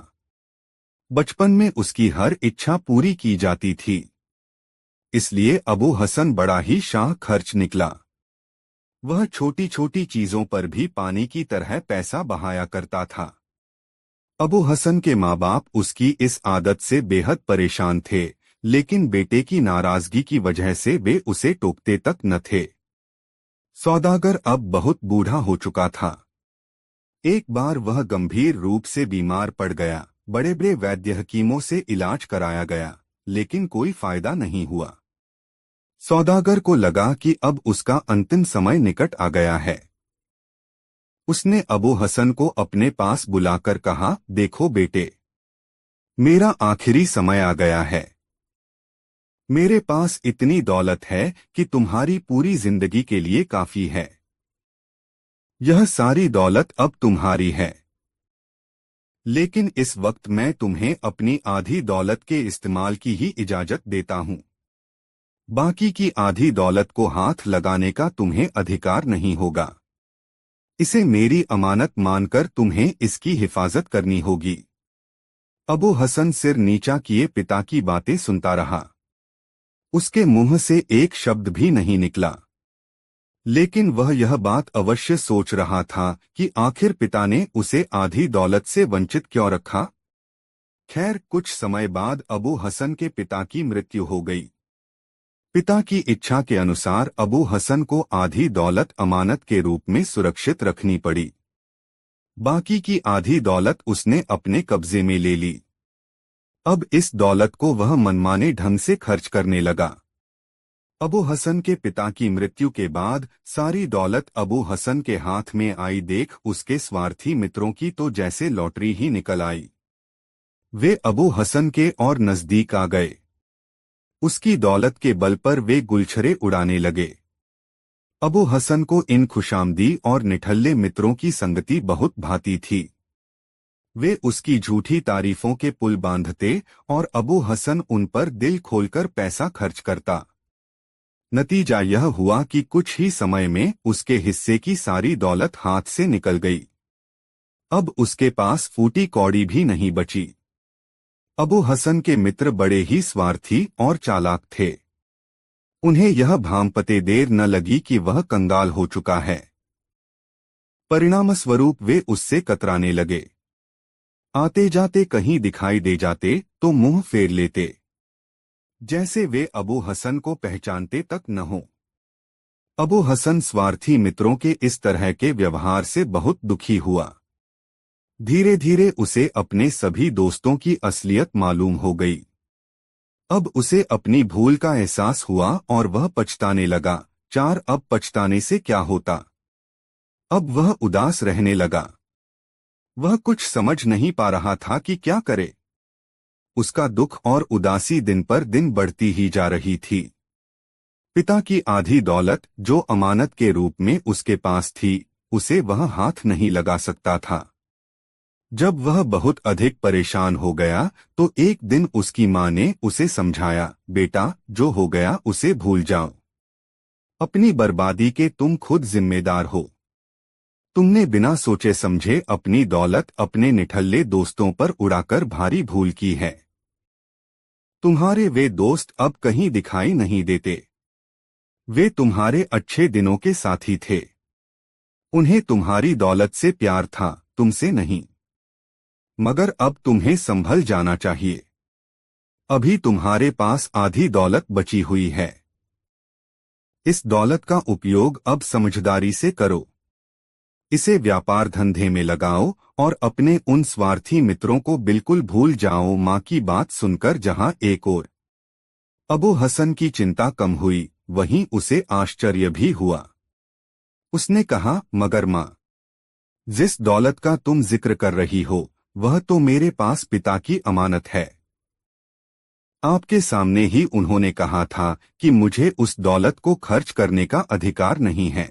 बचपन में उसकी हर इच्छा पूरी की जाती थी। इसलिए अबू हसन बड़ा ही शाह खर्च निकला। वह छोटी छोटी चीजों पर भी पानी की तरह पैसा बहाया करता था। अबू हसन के माँ बाप उसकी इस आदत से बेहद परेशान थे, लेकिन बेटे की नाराजगी की वजह से वे उसे टोकते तक न थे। सौदागर अब बहुत बूढ़ा हो चुका था। एक बार वह गंभीर रूप से बीमार पड़ गया। बड़े बड़े वैद्य हकीमों से इलाज कराया गया, लेकिन कोई फायदा नहीं हुआ। सौदागर को लगा कि अब उसका अंतिम समय निकट आ गया है। उसने अबू हसन को अपने पास बुलाकर कहा, देखो बेटे, मेरा आखिरी समय आ गया है। मेरे पास इतनी दौलत है कि तुम्हारी पूरी जिंदगी के लिए काफी है। यह सारी दौलत अब तुम्हारी है, लेकिन इस वक्त मैं तुम्हें अपनी आधी दौलत के इस्तेमाल की ही इजाजत देता हूं। बाकी की आधी दौलत को हाथ लगाने का तुम्हें अधिकार नहीं होगा। इसे मेरी अमानत मानकर तुम्हें इसकी हिफाजत करनी होगी। अबू हसन सिर नीचा किए पिता की बातें सुनता रहा। उसके मुंह से एक शब्द भी नहीं निकला, लेकिन वह यह बात अवश्य सोच रहा था कि आखिर पिता ने उसे आधी दौलत से वंचित क्यों रखा। खैर, कुछ समय बाद अबू हसन के पिता की मृत्यु हो गई। पिता की इच्छा के अनुसार अबू हसन को आधी दौलत अमानत के रूप में सुरक्षित रखनी पड़ी। बाकी की आधी दौलत उसने अपने कब्जे में ले ली। अब इस दौलत को वह मनमाने ढंग से खर्च करने लगा। अबू हसन के पिता की मृत्यु के बाद सारी दौलत अबू हसन के हाथ में आई देख उसके स्वार्थी मित्रों की तो जैसे लॉटरी ही निकल आई। वे अबू हसन के और नजदीक आ गए। उसकी दौलत के बल पर वे गुलछरे उड़ाने लगे। अबू हसन को इन खुशामदी और निठल्ले मित्रों की संगति बहुत भाती थी। वे उसकी झूठी तारीफों के पुल बांधते और अबू हसन उन पर दिल खोलकर पैसा खर्च करता। नतीजा यह हुआ कि कुछ ही समय में उसके हिस्से की सारी दौलत हाथ से निकल गई। अब उसके पास फूटी कौड़ी भी नहीं बची। अबू हसन के मित्र बड़े ही स्वार्थी और चालाक थे। उन्हें यह भांपते देर न लगी कि वह कंगाल हो चुका है। परिणामस्वरूप वे उससे कतराने लगे। आते जाते कहीं दिखाई दे जाते तो मुंह फेर लेते, जैसे वे अबू हसन को पहचानते तक न हो। अबू हसन स्वार्थी मित्रों के इस तरह के व्यवहार से बहुत दुखी हुआ। धीरे धीरे उसे अपने सभी दोस्तों की असलियत मालूम हो गई। अब उसे अपनी भूल का एहसास हुआ और वह पछताने लगा। अब पछताने से क्या होता। अब वह उदास रहने लगा। वह कुछ समझ नहीं पा रहा था कि क्या करे। उसका दुख और उदासी दिन पर दिन बढ़ती ही जा रही थी। पिता की आधी दौलत जो अमानत के रूप में उसके पास थी, उसे वह हाथ नहीं लगा सकता था। जब वह बहुत अधिक परेशान हो गया तो एक दिन उसकी माँ ने उसे समझाया, बेटा जो हो गया उसे भूल जाओ। अपनी बर्बादी के तुम खुद जिम्मेदार हो। तुमने बिना सोचे समझे अपनी दौलत अपने निठल्ले दोस्तों पर उड़ाकर भारी भूल की है। तुम्हारे वे दोस्त अब कहीं दिखाई नहीं देते। वे तुम्हारे अच्छे दिनों के साथी थे। उन्हें तुम्हारी दौलत से प्यार था, तुमसे नहीं। मगर अब तुम्हें संभल जाना चाहिए। अभी तुम्हारे पास आधी दौलत बची हुई है। इस दौलत का उपयोग अब समझदारी से करो। इसे व्यापार धंधे में लगाओ और अपने उन स्वार्थी मित्रों को बिल्कुल भूल जाओ। माँ की बात सुनकर जहाँ एक ओर अबू हसन की चिंता कम हुई, वहीं उसे आश्चर्य भी हुआ। उसने कहा, मगर माँ, जिस दौलत का तुम जिक्र कर रही हो वह तो मेरे पास पिता की अमानत है। आपके सामने ही उन्होंने कहा था कि मुझे उस दौलत को खर्च करने का अधिकार नहीं है।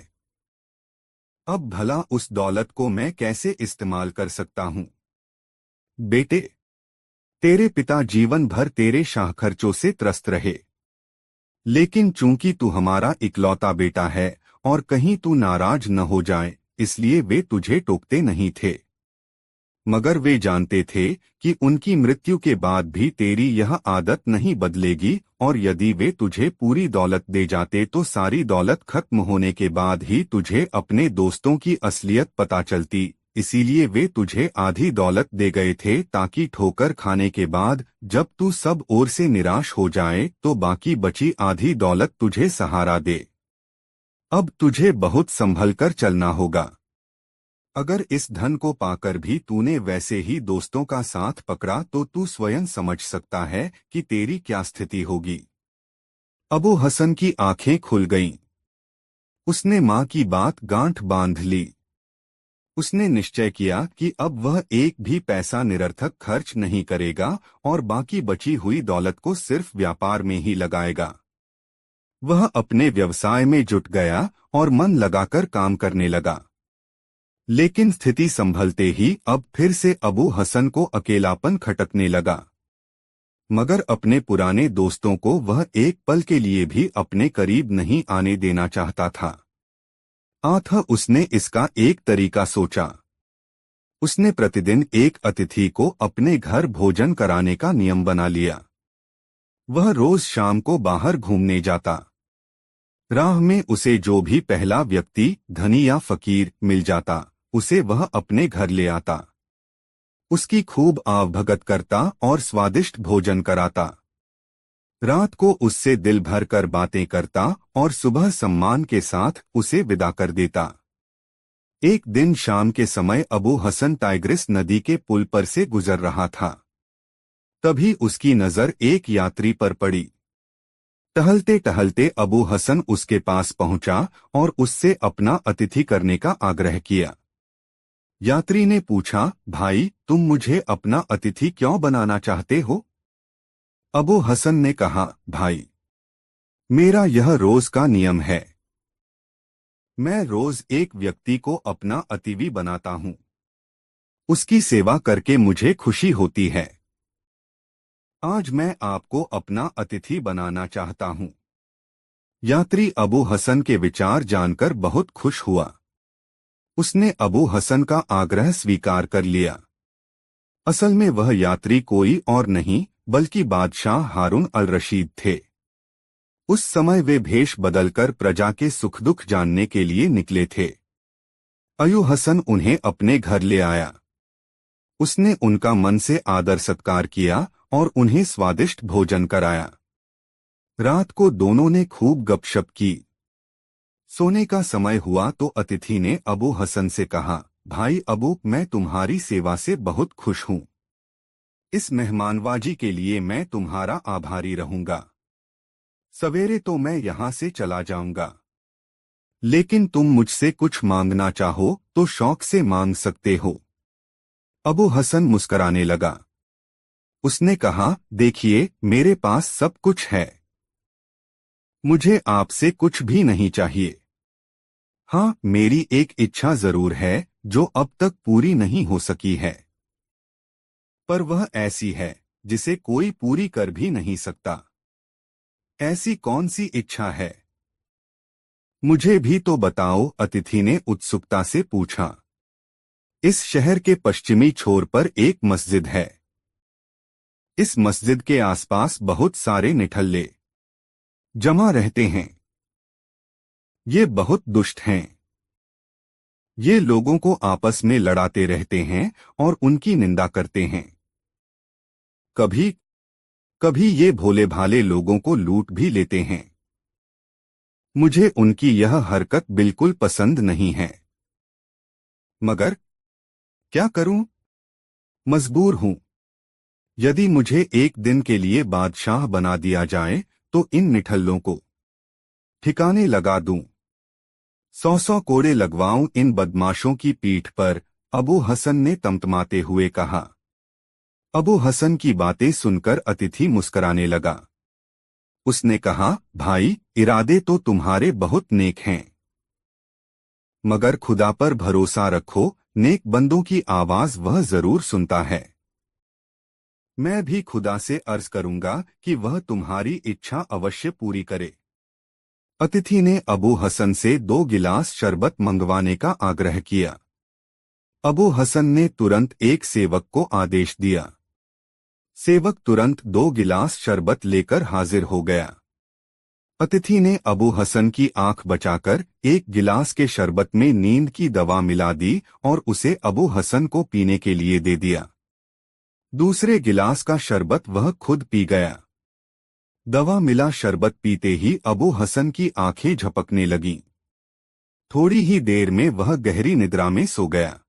अब भला उस दौलत को मैं कैसे इस्तेमाल कर सकता हूँ। बेटे, तेरे पिता जीवन भर तेरे शाहखर्चों से त्रस्त रहे, लेकिन चूंकि तू हमारा इकलौता बेटा है और कहीं तू नाराज न हो जाए, इसलिए वे तुझे टोकते नहीं थे। मगर वे जानते थे कि उनकी मृत्यु के बाद भी तेरी यह आदत नहीं बदलेगी, और यदि वे तुझे पूरी दौलत दे जाते तो सारी दौलत खत्म होने के बाद ही तुझे अपने दोस्तों की असलियत पता चलती। इसीलिए वे तुझे आधी दौलत दे गए थे ताकि ठोकर खाने के बाद जब तू सब ओर से निराश हो जाए तो बाकी बची आधी दौलत तुझे सहारा दे। अब तुझे बहुत संभल कर चलना होगा। अगर इस धन को पाकर भी तूने वैसे ही दोस्तों का साथ पकड़ा तो तू स्वयं समझ सकता है कि तेरी क्या स्थिति होगी। अबू हसन की आंखें खुल गईं। उसने माँ की बात गांठ बांध ली। उसने निश्चय किया कि अब वह एक भी पैसा निरर्थक खर्च नहीं करेगा और बाकी बची हुई दौलत को सिर्फ व्यापार में ही लगाएगा। वह अपने व्यवसाय में जुट गया और मन लगाकर काम करने लगा। लेकिन स्थिति संभलते ही अब फिर से अबू हसन को अकेलापन खटकने लगा। मगर अपने पुराने दोस्तों को वह एक पल के लिए भी अपने करीब नहीं आने देना चाहता था। उसने इसका एक तरीका सोचा। उसने प्रतिदिन एक अतिथि को अपने घर भोजन कराने का नियम बना लिया। वह रोज शाम को बाहर घूमने जाता। राह में उसे जो भी पहला व्यक्ति, धनी या फकीर, मिल जाता उसे वह अपने घर ले आता। उसकी खूब आवभगत करता और स्वादिष्ट भोजन कराता। रात को उससे दिल भर कर बातें करता और सुबह सम्मान के साथ उसे विदा कर देता। एक दिन शाम के समय अबू हसन टाइग्रिस नदी के पुल पर से गुजर रहा था। तभी उसकी नजर एक यात्री पर पड़ी। टहलते टहलते अबू हसन उसके पास पहुंचा और उससे अपना अतिथि करने का आग्रह किया। यात्री ने पूछा, भाई, तुम मुझे अपना अतिथि क्यों बनाना चाहते हो? अबू हसन ने कहा, भाई, मेरा यह रोज का नियम है। मैं रोज एक व्यक्ति को अपना अतिथि बनाता हूँ। उसकी सेवा करके मुझे खुशी होती है। आज मैं आपको अपना अतिथि बनाना चाहता हूँ। यात्री अबू हसन के विचार जानकर बहुत खुश हुआ। उसने अबू हसन का आग्रह स्वीकार कर लिया। असल में वह यात्री कोई और नहीं बल्कि बादशाह हारून अल रशीद थे। उस समय वे भेष बदलकर प्रजा के सुख दुख जानने के लिए निकले थे। अयू हसन उन्हें अपने घर ले आया। उसने उनका मन से आदर सत्कार किया और उन्हें स्वादिष्ट भोजन कराया। रात को दोनों ने खूब गपशप की। सोने का समय हुआ तो अतिथि ने अबू हसन से कहा, भाई अबू, मैं तुम्हारी सेवा से बहुत खुश हूँ। इस मेहमानवाजी के लिए मैं तुम्हारा आभारी रहूंगा। सवेरे तो मैं यहाँ से चला जाऊंगा, लेकिन तुम मुझसे कुछ मांगना चाहो तो शौक से मांग सकते हो। अबू हसन मुस्कराने लगा। उसने कहा, देखिए, मेरे पास सब कुछ है। मुझे आपसे कुछ भी नहीं चाहिए। हाँ, मेरी एक इच्छा जरूर है जो अब तक पूरी नहीं हो सकी है, पर वह ऐसी है जिसे कोई पूरी कर भी नहीं सकता। ऐसी कौन सी इच्छा है? मुझे भी तो बताओ, अतिथि ने उत्सुकता से पूछा। इस शहर के पश्चिमी छोर पर एक मस्जिद है। इस मस्जिद के आसपास बहुत सारे निठल्ले जमा रहते हैं। ये बहुत दुष्ट हैं। ये लोगों को आपस में लड़ाते रहते हैं और उनकी निंदा करते हैं। कभी कभी ये भोले भाले लोगों को लूट भी लेते हैं। मुझे उनकी यह हरकत बिल्कुल पसंद नहीं है, मगर क्या करूं? मजबूर हूं। यदि मुझे एक दिन के लिए बादशाह बना दिया जाए तो इन निठल्लों को ठिकाने लगा दूं। 100 कोड़े लगवाऊं इन बदमाशों की पीठ पर, अबू हसन ने तमतमाते हुए कहा। अबू हसन की बातें सुनकर अतिथि मुस्कराने लगा। उसने कहा, भाई, इरादे तो तुम्हारे बहुत नेक हैं, मगर खुदा पर भरोसा रखो, नेक बंदों की आवाज वह जरूर सुनता है। मैं भी खुदा से अर्ज करूंगा कि वह तुम्हारी इच्छा अवश्य पूरी करे। अतिथि ने अबू हसन से 2 गिलास शरबत मंगवाने का आग्रह किया। अबू हसन ने तुरंत एक सेवक को आदेश दिया। सेवक तुरंत 2 गिलास शरबत लेकर हाजिर हो गया। अतिथि ने अबू हसन की आंख बचाकर एक गिलास के शरबत में नींद की दवा मिला दी और उसे अबू हसन को पीने के लिए दे दिया। दूसरे गिलास का शरबत वह खुद पी गया। दवा मिला शरबत पीते ही अबू हसन की आंखें झपकने लगीं। थोड़ी ही देर में वह गहरी निद्रा में सो गया।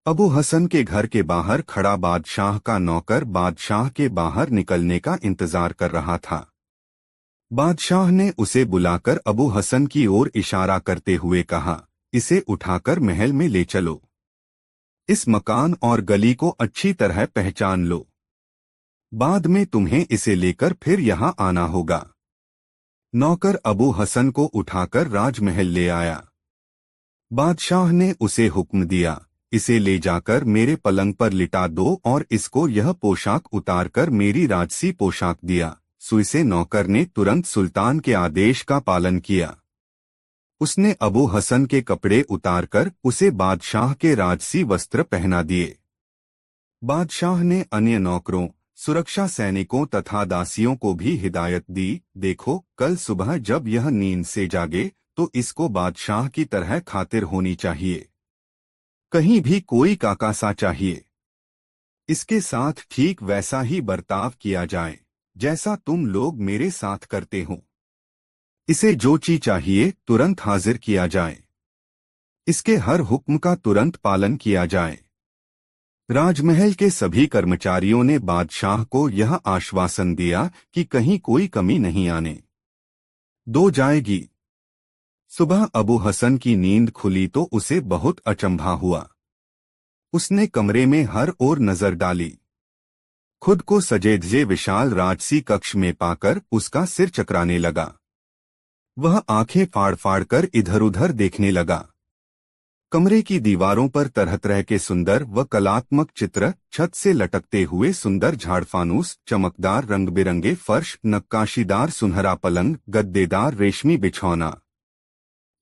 अबू हसन के घर के बाहर खड़ा बादशाह का नौकर बादशाह के बाहर निकलने का इंतजार कर रहा था। बादशाह ने उसे बुलाकर अबू हसन की ओर इशारा करते हुए कहा, इसे उठाकर महल में ले चलो। इस मकान और गली को अच्छी तरह पहचान लो। बाद में तुम्हें इसे लेकर फिर यहाँ आना होगा। नौकर अबू हसन को उठाकर राजमहल ले आया। बादशाह ने उसे हुक्म दिया, इसे ले जाकर मेरे पलंग पर लिटा दो और इसको यह पोशाक उतारकर मेरी राजसी पोशाक दिया। सुइसे नौकर ने तुरंत सुल्तान के आदेश का पालन किया। उसने अबू हसन के कपड़े उतारकर उसे बादशाह के राजसी वस्त्र पहना दिए। बादशाह ने अन्य नौकरों, सुरक्षा सैनिकों तथा दासियों को भी हिदायत दी, देखो, कल सुबह जब यह नींद से जागे तो इसको बादशाह की तरह खातिर होनी चाहिए। कहीं भी कोई काकासा चाहिए। इसके साथ ठीक वैसा ही बर्ताव किया जाए जैसा तुम लोग मेरे साथ करते हो। इसे जो चीज चाहिए तुरंत हाजिर किया जाए। इसके हर हुक्म का तुरंत पालन किया जाए। राजमहल के सभी कर्मचारियों ने बादशाह को यह आश्वासन दिया कि कहीं कोई कमी नहीं आने दो जाएगी। सुबह अबू हसन की नींद खुली तो उसे बहुत अचंभा हुआ। उसने कमरे में हर ओर नजर डाली। खुद को सजे धजे विशाल राजसी कक्ष में पाकर उसका सिर चकराने लगा। वह आंखें फाड़ फाड़ कर इधर उधर देखने लगा। कमरे की दीवारों पर तरह तरह के सुंदर व कलात्मक चित्र, छत से लटकते हुए सुंदर झाड़फानूस, चमकदार रंग बिरंगे फर्श, नक्काशीदार सुनहरा पलंग, गद्देदार रेशमी बिछौना।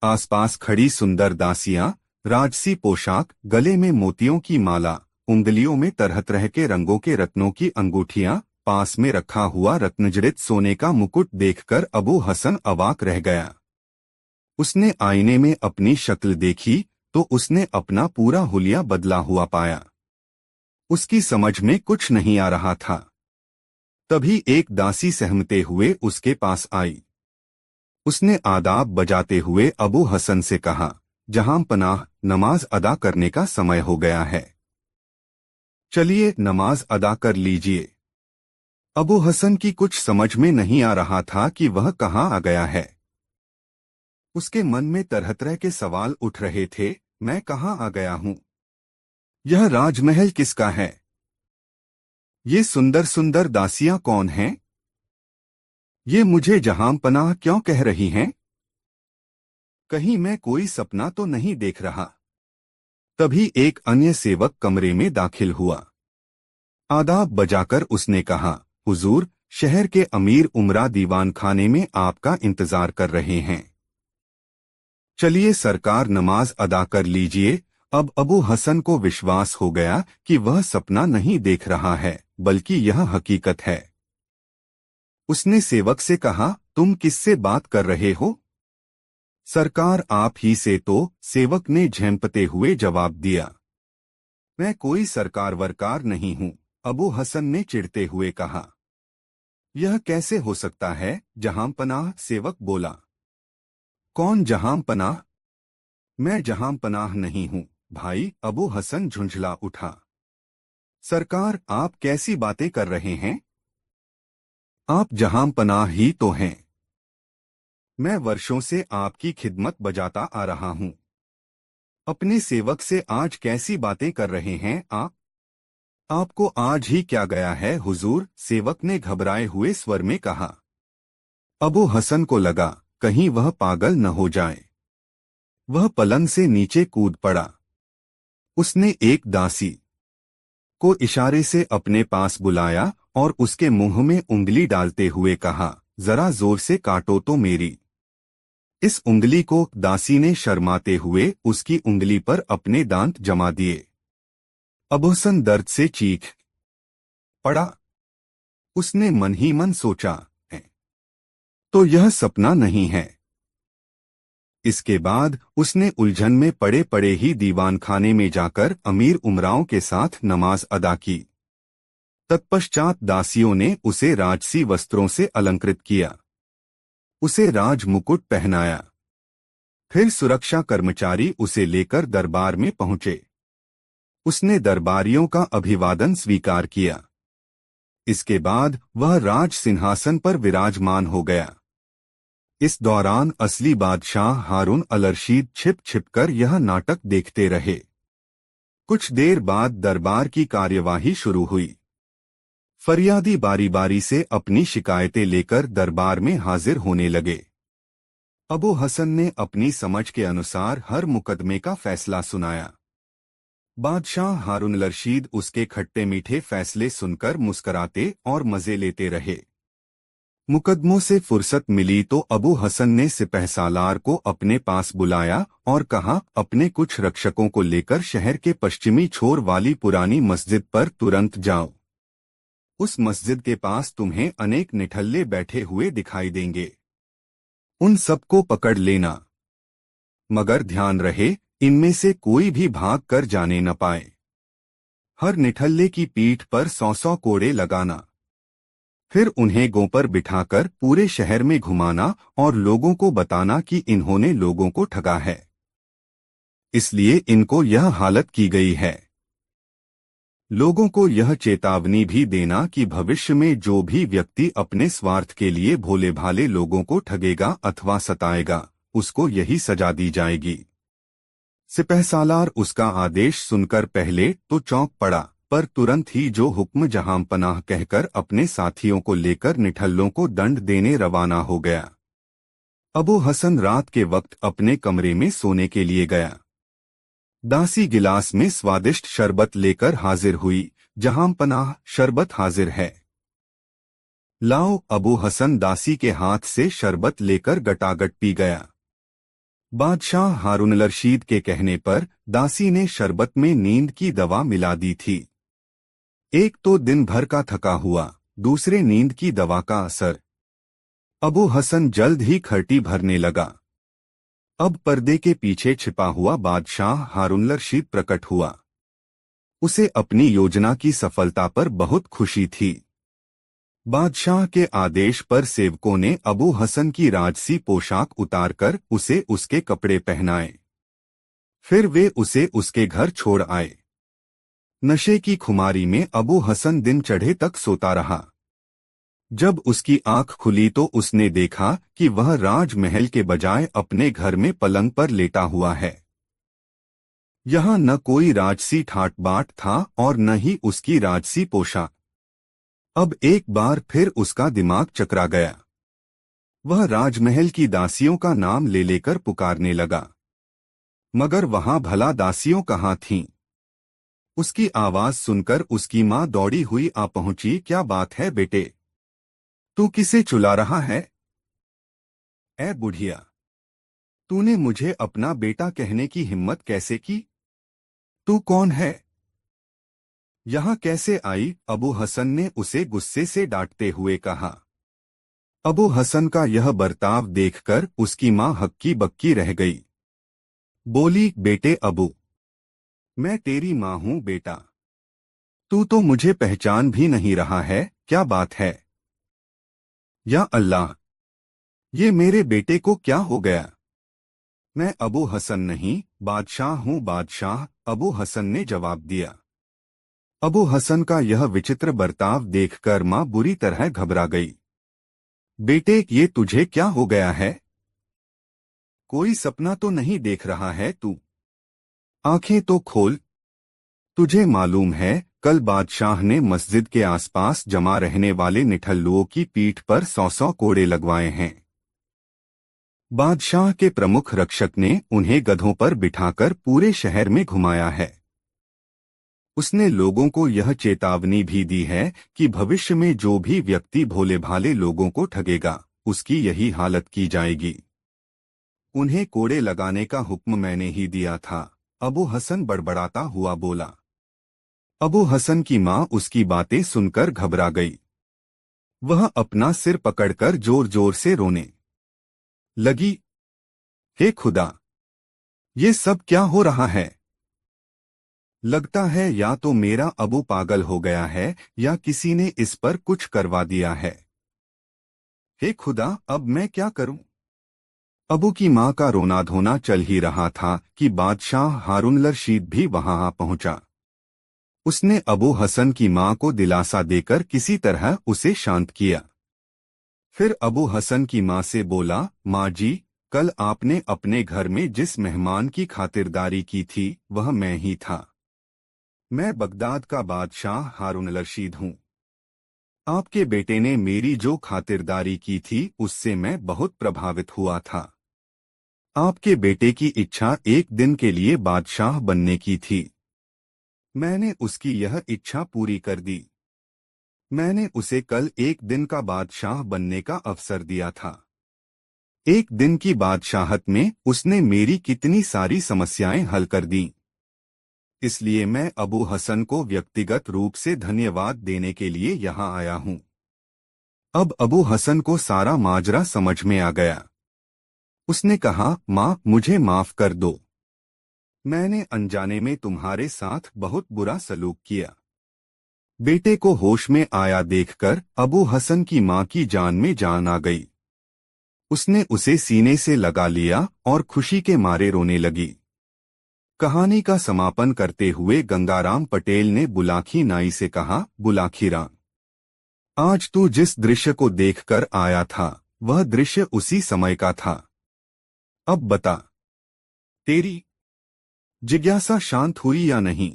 आसपास खड़ी सुंदर दासियां, राजसी पोशाक, गले में मोतियों की माला, उंगलियों में तरह तरह के रंगों के रत्नों की अंगूठियां, पास में रखा हुआ रत्नजड़ित सोने का मुकुट देखकर अबू हसन अवाक रह गया। उसने आईने में अपनी शक्ल देखी तो उसने अपना पूरा हुलिया बदला हुआ पाया। उसकी समझ में कुछ नहीं आ रहा था। तभी एक दासी सहमते हुए उसके पास आई। उसने आदाब बजाते हुए अबू हसन से कहा, जहां पनाह, नमाज अदा करने का समय हो गया है। चलिए नमाज अदा कर लीजिए। अबू हसन की कुछ समझ में नहीं आ रहा था कि वह कहाँ आ गया है। उसके मन में तरह तरह के सवाल उठ रहे थे। मैं कहाँ आ गया हूँ? यह राजमहल किसका है? ये सुंदर सुंदर दासियां कौन हैं? ये मुझे जहां पनाह क्यों कह रही हैं? कहीं मैं कोई सपना तो नहीं देख रहा। तभी एक अन्य सेवक कमरे में दाखिल हुआ। आदाब बजाकर उसने कहा, हुजूर, शहर के अमीर उमरा दीवान खाने में आपका इंतजार कर रहे हैं। चलिए सरकार, नमाज अदा कर लीजिए। अब अबू हसन को विश्वास हो गया कि वह सपना नहीं देख रहा है, बल्कि यह हकीकत है। उसने सेवक से कहा, तुम किससे बात कर रहे हो? सरकार, आप ही से तो, सेवक ने झेंपते हुए जवाब दिया। मैं कोई सरकार वरकार नहीं हूँ, अबू हसन ने चिढ़ते हुए कहा। यह कैसे हो सकता है जहां पनाह? सेवक बोला। कौन जहां पनाह? मैं जहां पनाह नहीं हूँ भाई, अबू हसन झुंझला उठा। सरकार, आप कैसी बातें कर रहे हैं? आप जहां पनाह ही तो हैं। मैं वर्षों से आपकी खिदमत बजाता आ रहा हूँ। अपने सेवक से आज कैसी बातें कर रहे हैं आप? आपको आज ही क्या गया है हुजूर? सेवक ने घबराए हुए स्वर में कहा। अबू हसन को लगा कहीं वह पागल न हो जाए। वह पलंग से नीचे कूद पड़ा। उसने एक दासी को इशारे से अपने पास बुलाया और उसके मुंह में उंगली डालते हुए कहा, जरा जोर से काटो तो मेरी इस उंगली को। दासी ने शर्माते हुए उसकी उंगली पर अपने दांत जमा दिए। अबू हसन दर्द से चीख पड़ा। उसने मन ही मन सोचा, है तो यह सपना नहीं है। इसके बाद उसने उलझन में पड़े पड़े ही दीवान खाने में जाकर अमीर उमराओं के साथ नमाज अदा की। तत्पश्चात दासियों ने उसे राजसी वस्त्रों से अलंकृत किया, उसे राज मुकुट पहनाया। फिर सुरक्षा कर्मचारी उसे लेकर दरबार में पहुंचे। उसने दरबारियों का अभिवादन स्वीकार किया। इसके बाद वह राज सिंहासन पर विराजमान हो गया। इस दौरान असली बादशाह हारून अल रशीद छिप छिपकर यह नाटक देखते रहे। कुछ देर बाद दरबार की कार्यवाही शुरू हुई। फरियादी बारी बारी से अपनी शिकायतें लेकर दरबार में हाजिर होने लगे। अबू हसन ने अपनी समझ के अनुसार हर मुकदमे का फैसला सुनाया। बादशाह हारून अल रशीद उसके खट्टे मीठे फैसले सुनकर मुस्कराते और मजे लेते रहे। मुकदमों से फुर्सत मिली तो अबू हसन ने सिपहसालार को अपने पास बुलाया और कहा, अपने कुछ रक्षकों को लेकर शहर के पश्चिमी छोर वाली पुरानी मस्जिद पर तुरंत जाओ। उस मस्जिद के पास तुम्हें अनेक निठल्ले बैठे हुए दिखाई देंगे। उन सबको पकड़ लेना, मगर ध्यान रहे इनमें से कोई भी भाग कर जाने न पाए। हर निठल्ले की पीठ पर 100 कोड़े लगाना। फिर उन्हें गों पर बिठाकर पूरे शहर में घुमाना और लोगों को बताना कि इन्होंने लोगों को ठगा है, इसलिए इनको यह हालत की गई है। लोगों को यह चेतावनी भी देना कि भविष्य में जो भी व्यक्ति अपने स्वार्थ के लिए भोले भाले लोगों को ठगेगा अथवा सताएगा, उसको यही सजा दी जाएगी। सिपहसालार उसका आदेश सुनकर पहले तो चौंक पड़ा, पर तुरंत ही जो हुक्म जहां पनाह कहकर अपने साथियों को लेकर निठल्लों को दंड देने रवाना हो गया। अबू हसन रात के वक्त अपने कमरे में सोने के लिए गया। दासी गिलास में स्वादिष्ट शरबत लेकर हाजिर हुई। जहां पनाह, शरबत हाजिर है। लाओ। अबू हसन दासी के हाथ से शरबत लेकर गटागट पी गया। बादशाह हारून रशीद के कहने पर दासी ने शरबत में नींद की दवा मिला दी थी। एक तो दिन भर का थका हुआ, दूसरे नींद की दवा का असर। अबू हसन जल्द ही खर्टी भरने लगा। अब पर्दे के पीछे छिपा हुआ बादशाह हारून रशीद प्रकट हुआ। उसे अपनी योजना की सफलता पर बहुत खुशी थी। बादशाह के आदेश पर सेवकों ने अबू हसन की राजसी पोशाक उतारकर उसे उसके कपड़े पहनाए। फिर वे उसे उसके घर छोड़ आए। नशे की खुमारी में अबू हसन दिन चढ़े तक सोता रहा। जब उसकी आंख खुली तो उसने देखा कि वह राजमहल के बजाय अपने घर में पलंग पर लेटा हुआ है। यहाँ न कोई राजसी ठाट बाट था और न ही उसकी राजसी पोशाक। अब एक बार फिर उसका दिमाग चकरा गया। वह राजमहल की दासियों का नाम ले लेकर पुकारने लगा, मगर वहां भला दासियों कहाँ थीं? उसकी आवाज सुनकर उसकी माँ दौड़ी हुई आ पहुंची। क्या बात है बेटे, तू किसे चुला रहा है? ए बुढ़िया, तूने मुझे अपना बेटा कहने की हिम्मत कैसे की? तू कौन है? यहाँ कैसे आई? अबू हसन ने उसे गुस्से से डांटते हुए कहा। अबू हसन का यह बर्ताव देखकर उसकी माँ हक्की बक्की रह गई। बोली, बेटे अबू, मैं तेरी माँ हूँ बेटा। तू तो मुझे पहचान भी नहीं रहा है, क्या बात है? या अल्लाह, ये मेरे बेटे को क्या हो गया? मैं अबू हसन नहीं, बादशाह हूँ बादशाह, अबू हसन ने जवाब दिया। अबू हसन का यह विचित्र बर्ताव देखकर माँ बुरी तरह घबरा गई। बेटे, ये तुझे क्या हो गया है? कोई सपना तो नहीं देख रहा है तू? आंखें तो खोल। तुझे मालूम है कल बादशाह ने मस्जिद के आसपास जमा रहने वाले निठल्लुओं की पीठ पर 100 कोड़े लगवाए हैं। बादशाह के प्रमुख रक्षक ने उन्हें गधों पर बिठाकर पूरे शहर में घुमाया है। उसने लोगों को यह चेतावनी भी दी है कि भविष्य में जो भी व्यक्ति भोले भाले लोगों को ठगेगा, उसकी यही हालत की जाएगी। उन्हें कोड़े लगाने का हुक्म मैंने ही दिया था, अबू हसन बड़बड़ाता हुआ बोला। अबू हसन की माँ उसकी बातें सुनकर घबरा गई। वह अपना सिर पकड़कर जोर जोर से रोने लगी। हे खुदा, ये सब क्या हो रहा है? लगता है या तो मेरा अबू पागल हो गया है या किसी ने इस पर कुछ करवा दिया है। हे खुदा, अब मैं क्या करूं? अबू की माँ का रोना धोना चल ही रहा था कि बादशाह हारून रशीद भी वहां आ पहुंचा। उसने अबू हसन की माँ को दिलासा देकर किसी तरह उसे शांत किया। फिर अबू हसन की माँ से बोला, माँ जी, कल आपने अपने घर में जिस मेहमान की खातिरदारी की थी वह मैं ही था। मैं बगदाद का बादशाह हारून रशीद हूँ। आपके बेटे ने मेरी जो खातिरदारी की थी उससे मैं बहुत प्रभावित हुआ था। आपके बेटे की इच्छा एक दिन के लिए बादशाह बनने की थी। मैंने उसकी यह इच्छा पूरी कर दी। मैंने उसे कल एक दिन का बादशाह बनने का अवसर दिया था। एक दिन की बादशाहत में उसने मेरी कितनी सारी समस्याएं हल कर दीं। इसलिए मैं अबू हसन को व्यक्तिगत रूप से धन्यवाद देने के लिए यहाँ आया हूँ। अब अबू हसन को सारा माजरा समझ में आ गया। उसने कहा, माँ, मुझे माफ कर दो। मैंने अनजाने में तुम्हारे साथ बहुत बुरा सलूक किया। बेटे को होश में आया देखकर अबू हसन की माँ की जान में जान आ गई। उसने उसे सीने से लगा लिया और खुशी के मारे रोने लगी। कहानी का समापन करते हुए गंगाराम पटेल ने बुलाकी नाई से कहा, बुलाकी राम, आज तू जिस दृश्य को देखकर आया था वह दृश्य उसी समय का था। अब बता, तेरी जिज्ञासा शांत हुई या नहीं?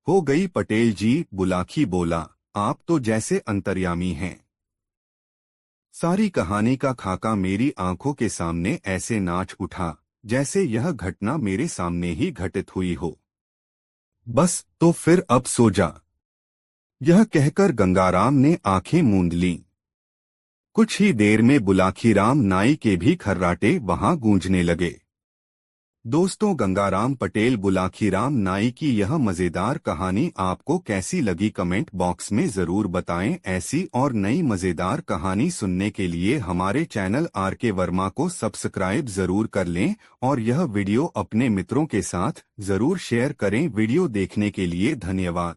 हो गई पटेल जी, बुलाकी बोला, आप तो जैसे अंतर्यामी हैं। सारी कहानी का खाका मेरी आंखों के सामने ऐसे नाच उठा जैसे यह घटना मेरे सामने ही घटित हुई हो। बस तो फिर अब सो जा। यह कहकर गंगाराम ने आंखें मूंद लीं। कुछ ही देर में बुलाखीराम नाई के भी खर्राटे वहां गूंजने लगे। दोस्तों, गंगाराम पटेल बुलाखीराम नाई की यह मजेदार कहानी आपको कैसी लगी कमेंट बॉक्स में जरूर बताएं। ऐसी और नई मजेदार कहानी सुनने के लिए हमारे चैनल आर.के. वर्मा को सब्सक्राइब जरूर कर लें और यह वीडियो अपने मित्रों के साथ जरूर शेयर करें। वीडियो देखने के लिए धन्यवाद।